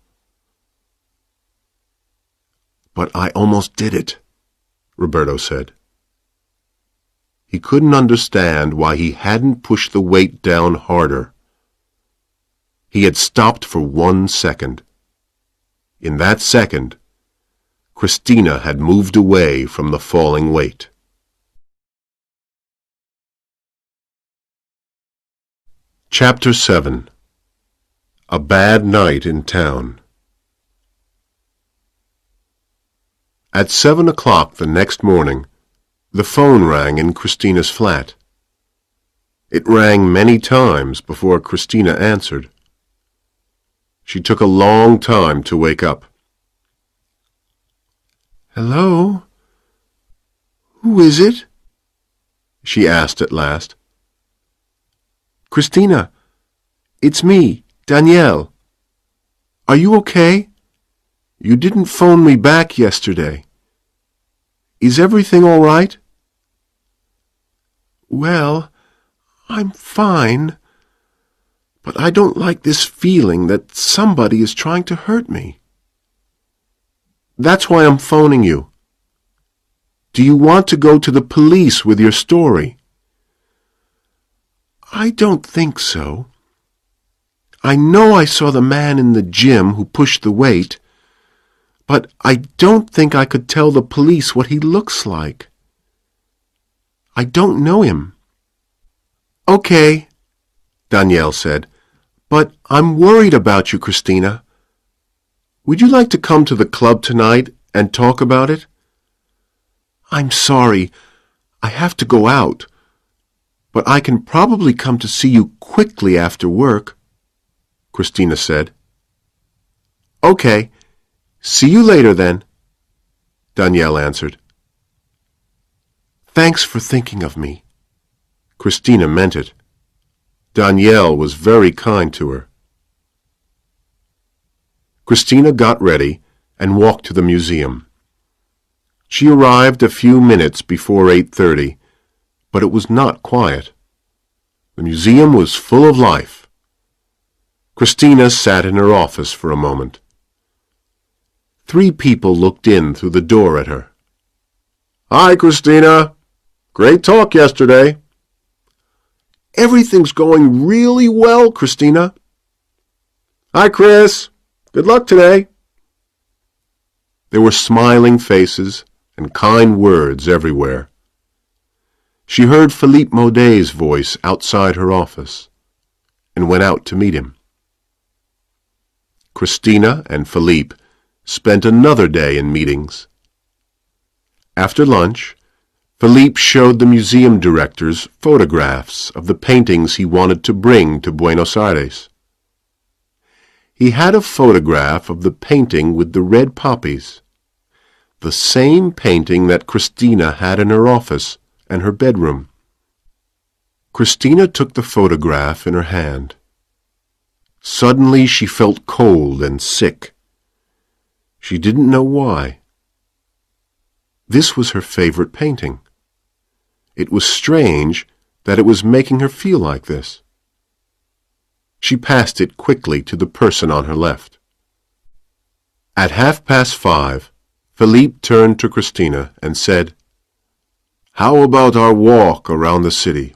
But I almost did it, Roberto said. He couldn't understand why he hadn't pushed the weight down harder. He had stopped for 1 second. In that second, Christina had moved away from the falling weight. Chapter 7. A Bad Night in Town. At 7 o'clock the next morning, the phone rang in Christina's flat. It rang many times before Christina answered. She took a long time to wake up. Hello? Who is it? She asked at last. Christina, it's me, Danielle. Are you okay? You didn't phone me back yesterday. Is everything all right? Well, I'm fine, but I don't like this feeling that somebody is trying to hurt me. That's why I'm phoning you. Do you want to go to the police with your story? I don't think so. I know I saw the man in the gym who pushed the weight, but I don't think I could tell the police what he looks like. I don't know him. Okay, Danielle said, but I'm worried about you, Christina. Would you like to come to the club tonight and talk about it? I'm sorry, I have to go out, but I can probably come to see you quickly after work, Christina said. Okay, see you later then, Danielle answered. Thanks for thinking of me. Christina meant it. Danielle was very kind to her. Christina got ready and walked to the museum. She arrived a few minutes before 8:30, but it was not quiet. The museum was full of life. Christina sat in her office for a moment. 3 people looked in through the door at her. Hi, Christina. Great talk yesterday. Everything's going really well, Christina. Hi, Chris. Good luck today. There were smiling faces and kind words everywhere. She heard Philippe Maudet's voice outside her office and went out to meet him. Christina and Philippe spent another day in meetings After lunch, Philippe showed the museum directors photographs of the paintings he wanted to bring to Buenos Aires. He had a photograph of the painting with the red poppies, the same painting that Christina had in her office and her bedroom. Christina took the photograph in her hand. Suddenly she felt cold and sick. She didn't know why. This was her favorite painting. It was strange that it was making her feel like this. She passed it quickly to the person on her left. At 5:30, Philippe turned to Christina and said, "How about our walk around the city?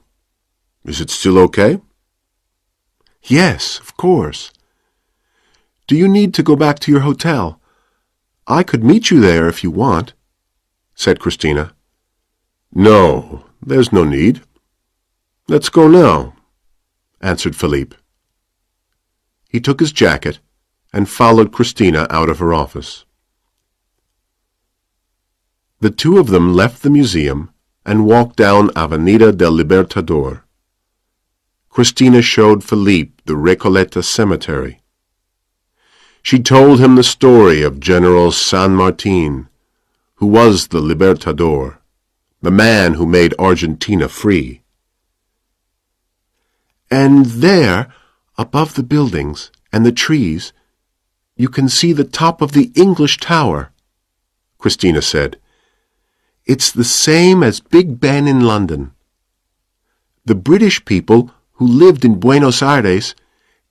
Is it still okay?" "Yes, of course. Do you need to go back to your hotel? I could meet you there if you want," said Christina. "No, there's no need. Let's go now," answered Philippe. He took his jacket and followed Christina out of her office. The two of them left the museum and walked down Avenida del Libertador. Christina showed Philippe the Recoleta cemetery. She told him the story of General San Martin, who was the Libertador, the man who made Argentina free. "And there, above the buildings and the trees, you can see the top of the English Tower," Christina said. "It's the same as Big Ben in London. The British people who lived in Buenos Aires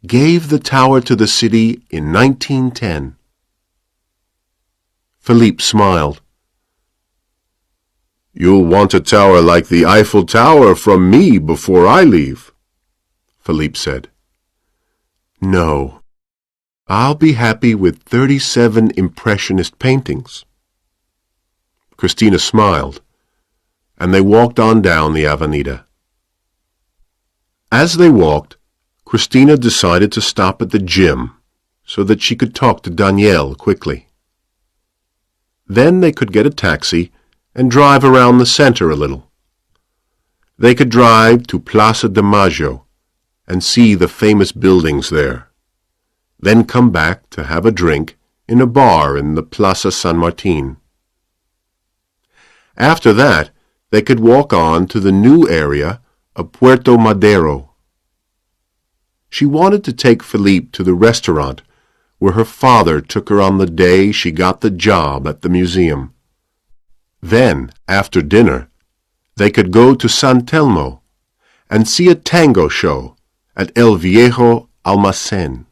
gave the tower to the city in 1910. Philippe smiled. "You'll want a tower like the Eiffel Tower from me before I leave," Philippe said. "No, I'll be happy with 37 Impressionist paintings." Christina smiled, and they walked on down the Avenida. As they walked, Christina decided to stop at the gym so that she could talk to Danielle quickly. Then they could get a taxi and drive around the center a little. They could drive to Plaza de Mayo and see the famous buildings there, then come back to have a drink in a bar in the Plaza San Martin. After that, they could walk on to the new area of Puerto Madero. She wanted to take Philippe to the restaurant where her father took her on the day she got the job at the museum. Then, after dinner, they could go to San Telmo and see a tango show at El Viejo Almacén.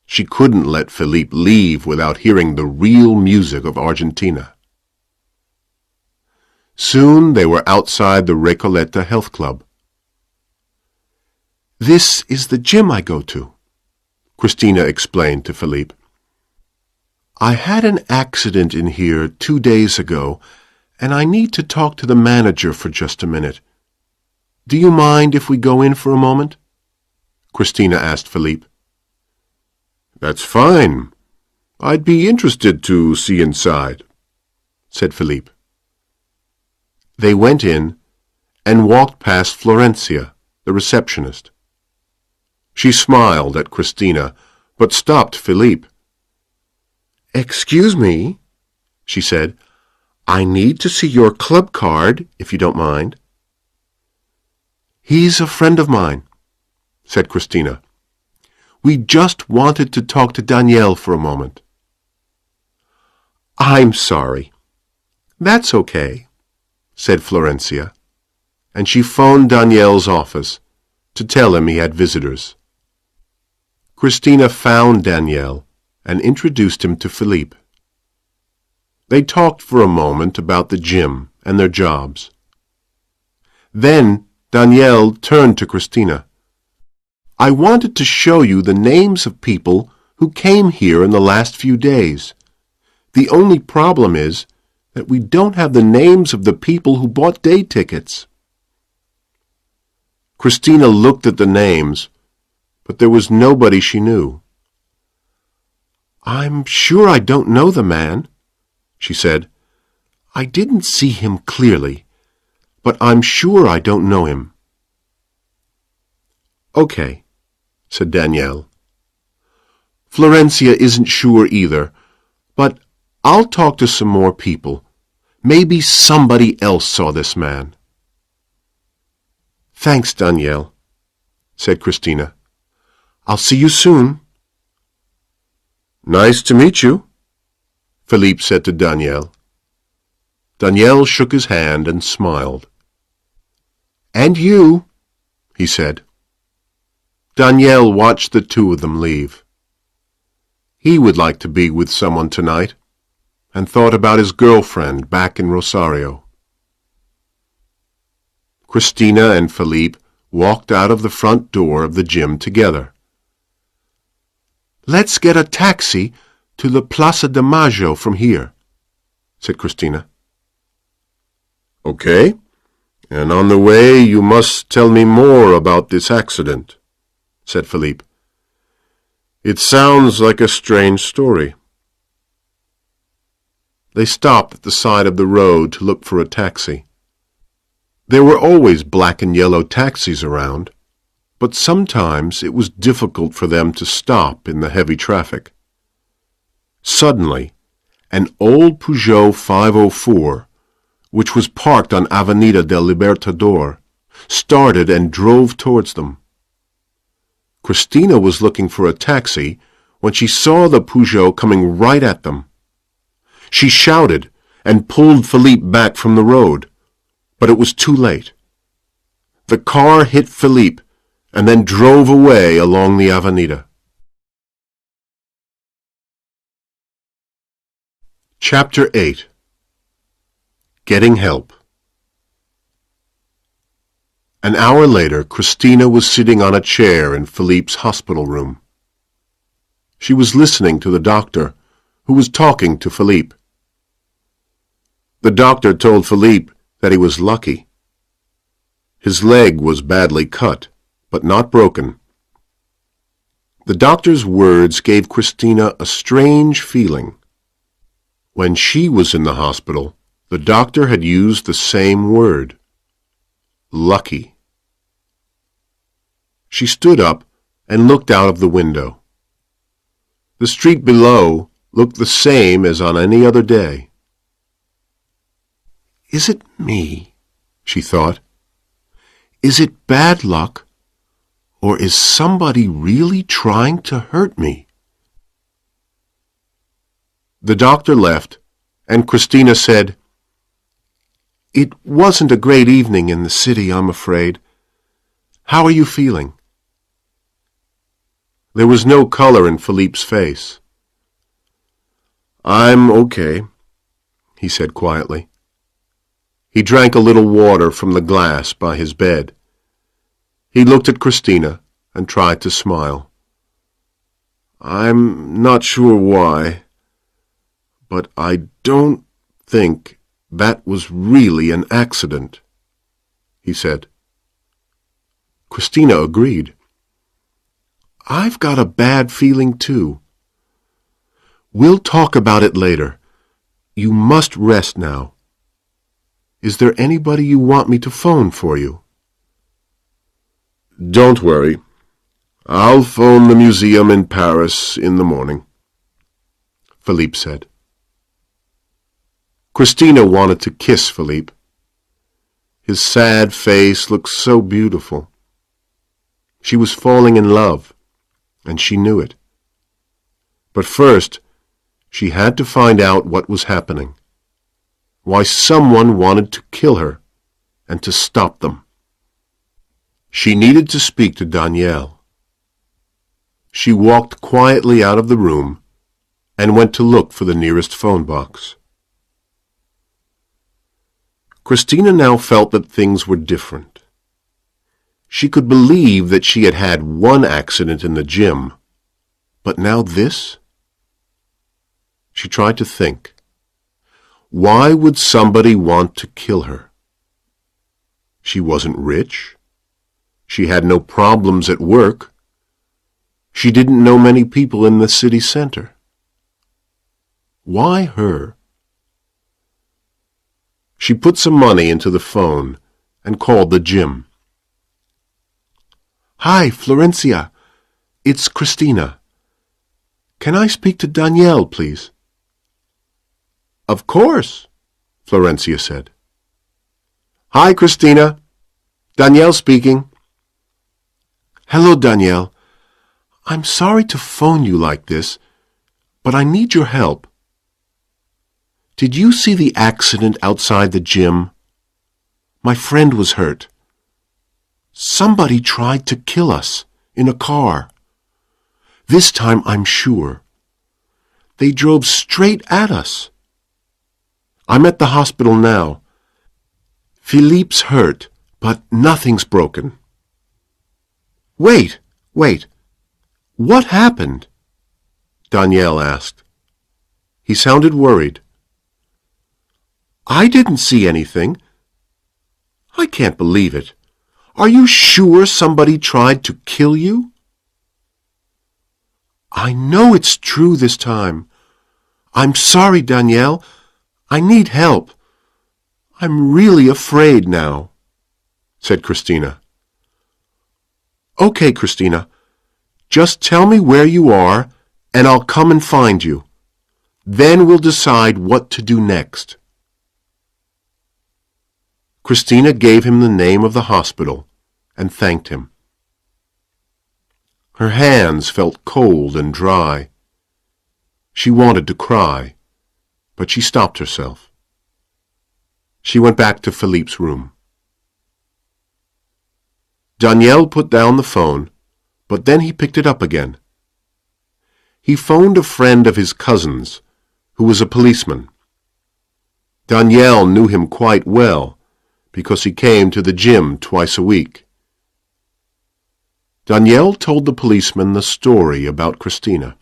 She couldn't let Philippe leave without hearing the real music of Argentina. Soon they were outside the Recoleta Health Club. "This is the gym I go to," Christina explained to Philippe. "I had an accident in here 2 days ago, and I need to talk to the manager for just a minute. Do you mind if we go in for a moment?" Christina asked Philippe. "That's fine. I'd be interested to see inside," said Philippe. They went in and walked past Florencia, the receptionist. She smiled at Christina, but stopped Philippe. "Excuse me," she said. "I need to see your club card, if you don't mind." "He's a friend of mine," said Christina. "We just wanted to talk to Danielle for a moment." "I'm sorry." "That's okay," said Florencia, and she phoned Danielle's office to tell him he had visitors. Christina found Danielle and introduced him to Philippe. They talked for a moment about the gym and their jobs. Then Danielle turned to Christina. "I wanted to show you the names of people who came here in the last few days. The only problem is that we don't have the names of the people who bought day tickets." Christina looked at the names, but there was nobody she knew. "I'm sure I don't know the man," she said. I didn't see him clearly, but I'm sure I don't know him. Okay, said Danielle. Florencia isn't sure either, but I'll talk to some more people. Maybe somebody else saw this man. Thanks, Danielle, said Christina. I'll see you soon. Nice to meet you, Philippe said to Danielle. Danielle shook his hand and smiled. And you, he said. Danielle watched the two of them leave. He would like to be with someone tonight, and thought about his girlfriend back in Rosario. Christina and Philippe walked out of the front door of the gym together. Let's get a taxi to the Plaza de Mayo from here, said Christina. Okay, and on the way you must tell me more about this accident, said Philippe. It sounds like a strange story. They stopped at the side of the road to look for a taxi. There were always black and yellow taxis around, but sometimes it was difficult for them to stop in the heavy traffic. Suddenly, an old Peugeot 504, which was parked on Avenida del Libertador, started and drove towards them. Christina was looking for a taxi when she saw the Peugeot coming right at them. She shouted and pulled Philippe back from the road, but it was too late. The car hit Philippe and then drove away along the Avenida. Chapter 8. Getting Help. An hour later, Christina was sitting on a chair in Philippe's hospital room. She was listening to the doctor, who was talking to Philippe. The doctor told Philippe that he was lucky. His leg was badly cut, but not broken. The doctor's words gave Christina a strange feeling. When she was in the hospital, the doctor had used the same word. Lucky. She stood up and looked out of the window. The street below looked the same as on any other day. Is it me? She thought. Is it bad luck, or is somebody really trying to hurt me? The doctor left, and Christina said, It wasn't a great evening in the city, I'm afraid. How are you feeling? There was no color in Philippe's face. I'm okay, he said quietly. He drank a little water from the glass by his bed. He looked at Christina and tried to smile. I'm not sure why, but I don't think that was really an accident, he said. Christina agreed. I've got a bad feeling too. We'll talk about it later. You must rest now. Is there anybody you want me to phone for you? Don't worry. I'll phone the museum in Paris in the morning, Philippe said. Christina wanted to kiss Philippe. His sad face looked so beautiful. She was falling in love, and she knew it. But first, she had to find out what was happening, why someone wanted to kill her, and to stop them. She needed to speak to Danielle. She walked quietly out of the room and went to look for the nearest phone box. Christina now felt that things were different. She could believe that she had had one accident in the gym, but now this? She tried to think. Why would somebody want to kill her? She wasn't rich. She had no problems at work. She didn't know many people in the city center. Why her? She put some money into the phone and called the gym. "Hi, Florencia. It's Christina. Can I speak to Danielle, please?" "Of course," Florencia said. "Hi, Christina. Danielle speaking." "Hello, Danielle. I'm sorry to phone you like this, but I need your help. Did you see the accident outside the gym? My friend was hurt. Somebody tried to kill us in a car. This time I'm sure. They drove straight at us. I'm at the hospital now. Philippe's hurt, but nothing's broken." Wait. What happened?" Danielle asked. He sounded worried. "I didn't see anything. I can't believe it. Are you sure somebody tried to kill you?" "I know it's true this time. I'm sorry, Danielle. I need help. I'm really afraid now," said Christina. "Okay, Christina. Just tell me where you are, and I'll come and find you. Then we'll decide what to do next." Christina gave him the name of the hospital and thanked him. Her hands felt cold and dry. She wanted to cry, but she stopped herself. She went back to Philippe's room. Danielle put down the phone, but then he picked it up again. He phoned a friend of his cousin's, who was a policeman. Danielle knew him quite well, because he came to the gym twice a week. Danielle told the policeman the story about Christina.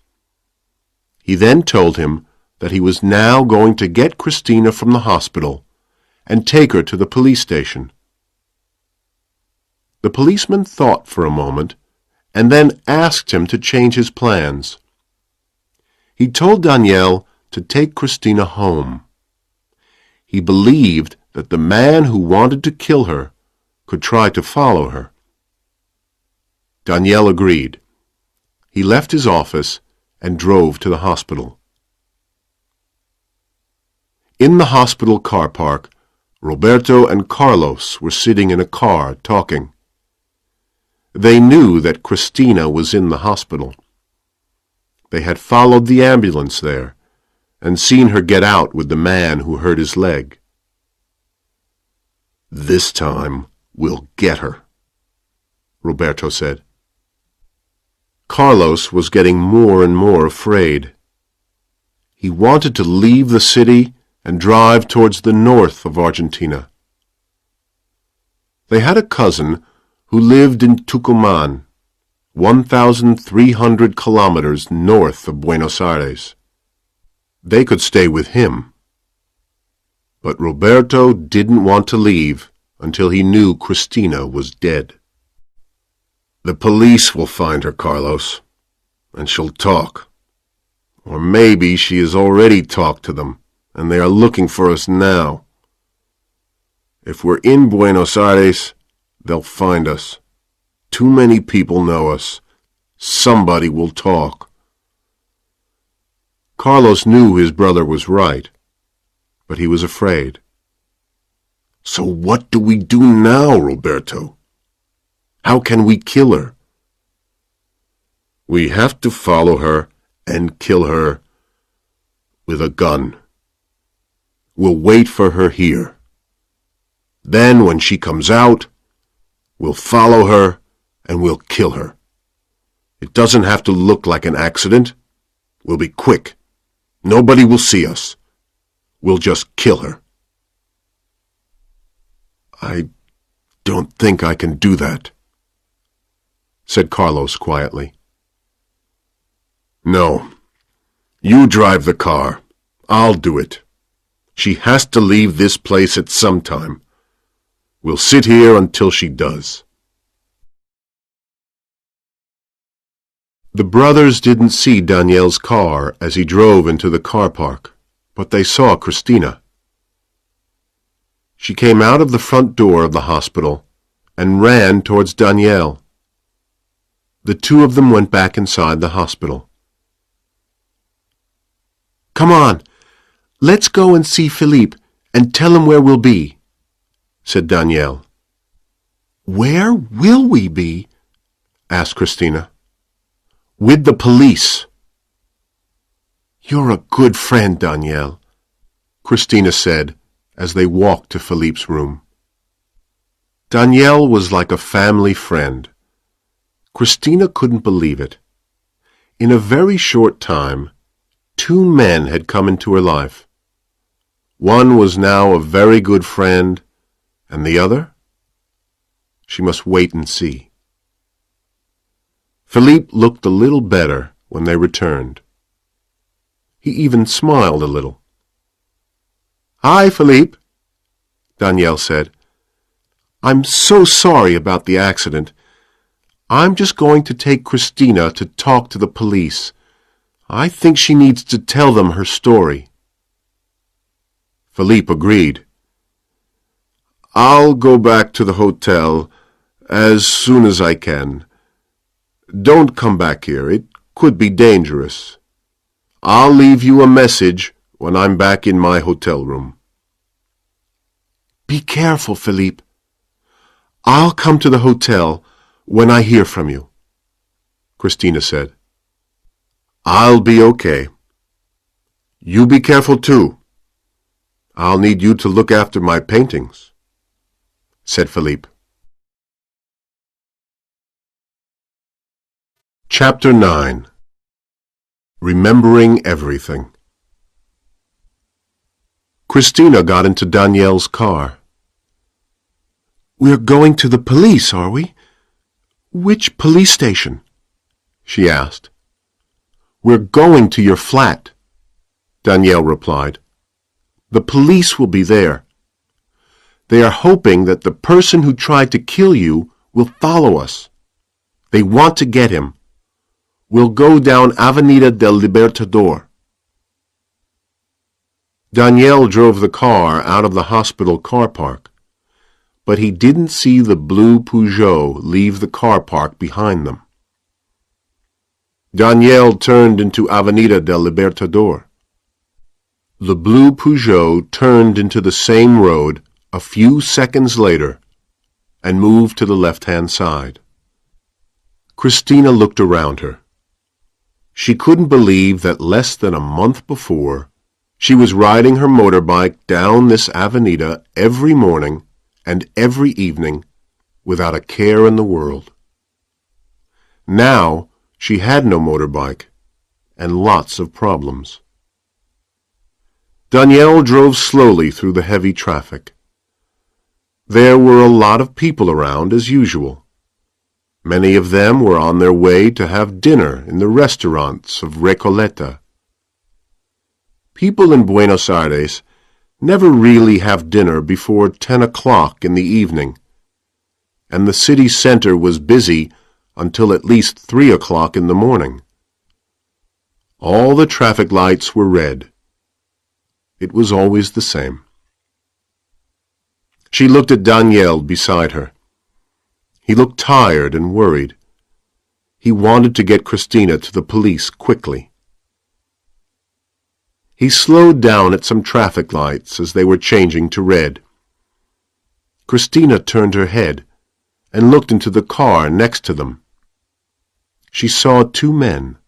He then told him that he was now going to get Christina from the hospital and take her to the police station. The policeman thought for a moment and then asked him to change his plans. He told Danielle to take Christina home. He believed that the man who wanted to kill her could try to follow her. Danielle agreed. He left his office and drove to the hospital. In the hospital car park, Roberto and Carlos were sitting in a car talking. They knew that Christina was in the hospital. They had followed the ambulance there and seen her get out with the man who hurt his leg. "This time we'll get her," Roberto said. Carlos was getting more and more afraid. He wanted to leave the city and drive towards the north of Argentina. They had a cousin who lived in Tucumán, 1,300 kilometers north of Buenos Aires. They could stay with him. But Roberto didn't want to leave until he knew Christina was dead. "The police will find her, Carlos, and she'll talk. Or maybe she has already talked to them, and they are looking for us now. If we're in Buenos Aires, they'll find us. Too many people know us. Somebody will talk." Carlos knew his brother was right, but he was afraid. "So what do we do now, Roberto? How can we kill her?" "We have to follow her and kill her with a gun. We'll wait for her here. Then when she comes out, we'll follow her and we'll kill her. It doesn't have to look like an accident. We'll be quick. Nobody will see us. We'll just kill her." "I don't think I can do that," said Carlos quietly. "No. You drive the car. I'll do it. She has to leave this place at some time. We'll sit here until she does." The brothers didn't see Danielle's car as he drove into the car park, but they saw Christina. She came out of the front door of the hospital and ran towards Danielle. The two of them went back inside the hospital. "Come on, let's go and see Philippe and tell him where we'll be," said Danielle. "Where will we be?" asked Christina. "With the police." "You're a good friend, Danielle," Christina said as they walked to Philippe's room. Danielle was like a family friend. Christina couldn't believe it. In a very short time, two men had come into her life. One was now a very good friend, and the other? She must wait and see. Philippe looked a little better when they returned. He even smiled a little. "Hi, Philippe," Danielle said. "I'm so sorry about the accident. I'm just going to take Christina to talk to the police. I think she needs to tell them her story." Philippe agreed. "I'll go back to the hotel as soon as I can. Don't come back here. It could be dangerous. I'll leave you a message when I'm back in my hotel room." "Be careful, Philippe. I'll come to the hotel when I hear from you," Christina said. "I'll be okay. You be careful too. I'll need you to look after my paintings," said Philippe. Chapter 9. Remembering Everything. Christina got into Danielle's car. "We're going to the police, are we? Which police station?" she asked. "We're going to your flat," Danielle replied. "The police will be there. They are hoping that the person who tried to kill you will follow us. They want to get him. We'll go down Avenida del Libertador." Danielle drove the car out of the hospital car park, but he didn't see the blue Peugeot leave the car park behind them. Danielle turned into Avenida del Libertador. The blue Peugeot turned into the same road a few seconds later and moved to the left-hand side. Christina looked around her. She couldn't believe that less than a month before, she was riding her motorbike down this avenida every morning and every evening without a care in the world. Now she had no motorbike and lots of problems. Danielle drove slowly through the heavy traffic. There were a lot of people around as usual. Many of them were on their way to have dinner in the restaurants of Recoleta. People in Buenos Aires never really have dinner before 10 o'clock in the evening, and the city center was busy until at least 3 o'clock in the morning. All the traffic lights were red. It was always the same. She looked at Danielle beside her. He looked tired and worried. He wanted to get Christina to the police quickly. He slowed down at some traffic lights as they were changing to red. Christina turned her head and looked into the car next to them. She saw two men.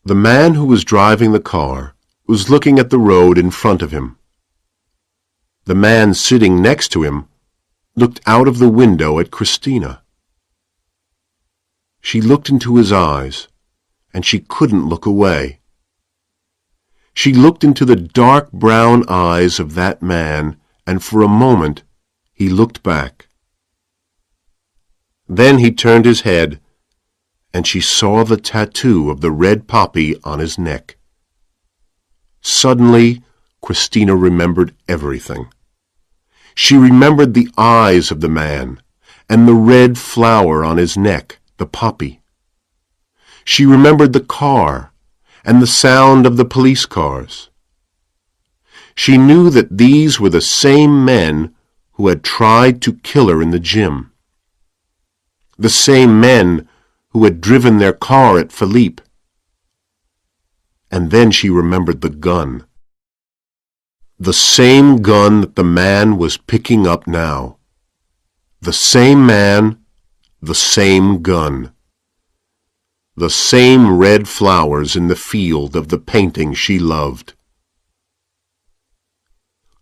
The man who was driving the car was looking at the road in front of him. The man sitting next to him looked out of the window at Christina. She looked into his eyes, and she couldn't look away. She looked into the dark brown eyes of that man, and for a moment he looked back. Then he turned his head, and she saw the tattoo of the red poppy on his neck. Suddenly, Christina remembered everything. She remembered the eyes of the man and the red flower on his neck, the poppy. She remembered the car and the sound of the police cars. She knew that these were the same men who had tried to kill her in the gym. The same men who had driven their car at Philippe. And then she remembered the gun. The same gun that the man was picking up now. The same man, the same gun. The same red flowers in the field of the painting she loved.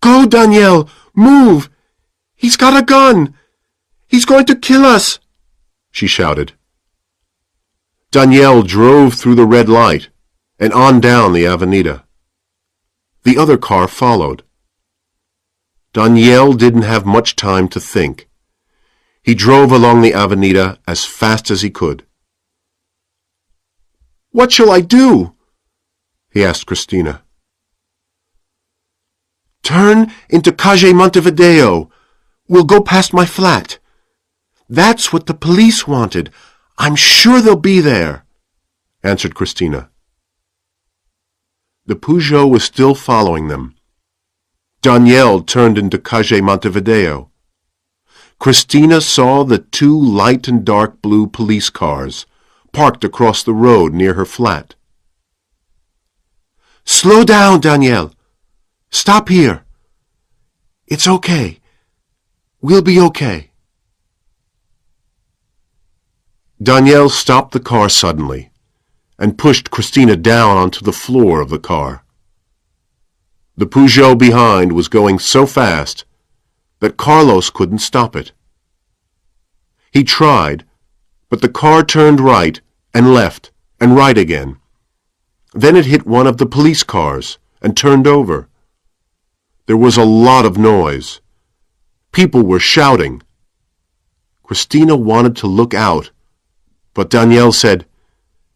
"Go, Danielle! Move! He's got a gun! He's going to kill us!" she shouted. Danielle drove through the red light and on down the Avenida. The other car followed. Danielle didn't have much time to think. He drove along the Avenida as fast as he could. "What shall I do?" he asked Christina. "Turn into Calle Montevideo. We'll go past my flat. That's what the police wanted. I'm sure they'll be there," answered Christina. The Peugeot was still following them. Danielle turned into Calle Montevideo. Christina saw the two light and dark blue police cars parked across the road near her flat. "Slow down, Danielle. Stop here. It's okay. We'll be okay." Danielle stopped the car suddenly and pushed Christina down onto the floor of the car. The Peugeot behind was going so fast that Carlos couldn't stop it. He tried, but the car turned right and left and right again. Then it hit one of the police cars and turned over. There was a lot of noise. People were shouting. Christina wanted to look out, but Danielle said,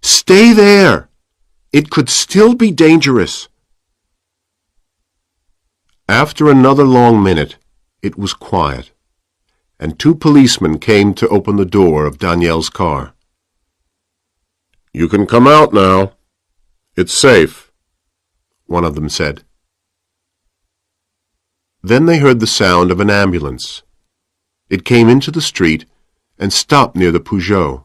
"Stay there. It could still be dangerous." After another long minute, it was quiet, and two policemen came to open the door of Danielle's car. "You can come out now. It's safe," one of them said. Then they heard the sound of an ambulance. It came into the street and stopped near the Peugeot.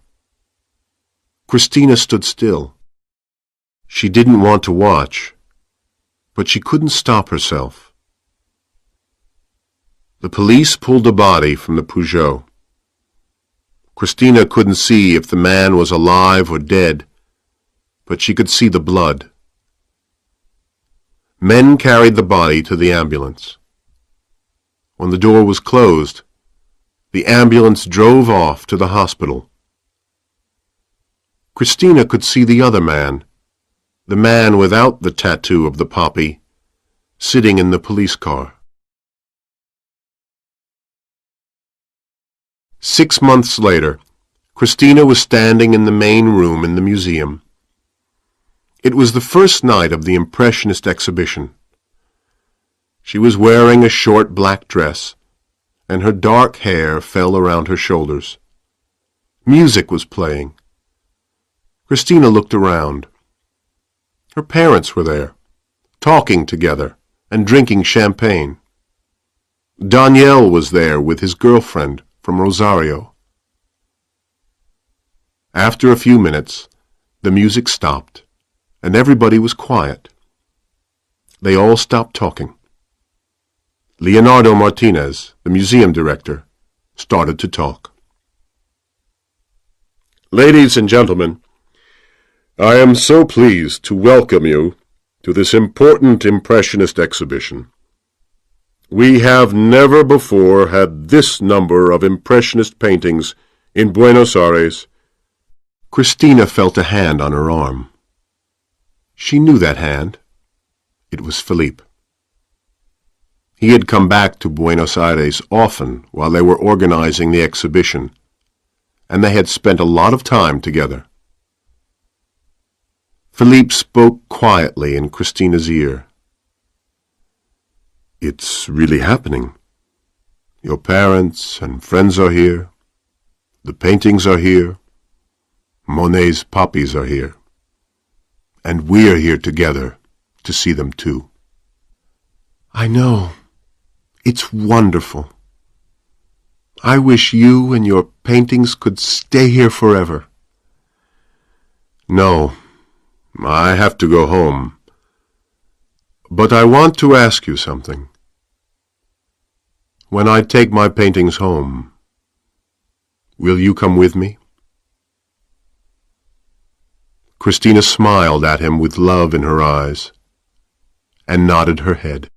Christina stood still. She didn't want to watch, but she couldn't stop herself. The police pulled a body from the Peugeot. Christina couldn't see if the man was alive or dead, but she could see the blood. Men carried the body to the ambulance. When the door was closed, the ambulance drove off to the hospital. Christina could see the other man, the man without the tattoo of the poppy, sitting in the police car. 6 months later, Christina was standing in the main room in the museum. It was the first night of the Impressionist exhibition. She was wearing a short black dress, and her dark hair fell around her shoulders. Music was playing. Christina looked around. Her parents were there, talking together and drinking champagne. Daniel was there with his girlfriend from Rosario. After a few minutes, the music stopped, and everybody was quiet. They all stopped talking. Leonardo Martinez, the museum director, started to talk. "Ladies and gentlemen, I am so pleased to welcome you to this important Impressionist exhibition. We have never before had this number of Impressionist paintings in Buenos Aires." Christina felt a hand on her arm. She knew that hand. It was Philippe. He had come back to Buenos Aires often while they were organizing the exhibition, and they had spent a lot of time together. Philippe spoke quietly in Christina's ear. "It's really happening. Your parents and friends are here. The paintings are here. Monet's poppies are here. And we're here together to see them too." I know. It's wonderful. I wish you and your paintings could stay here forever. No, I have to go home. But I want to ask you something. When I take my paintings home, will you come with me? Christina smiled at him with love in her eyes and nodded her head.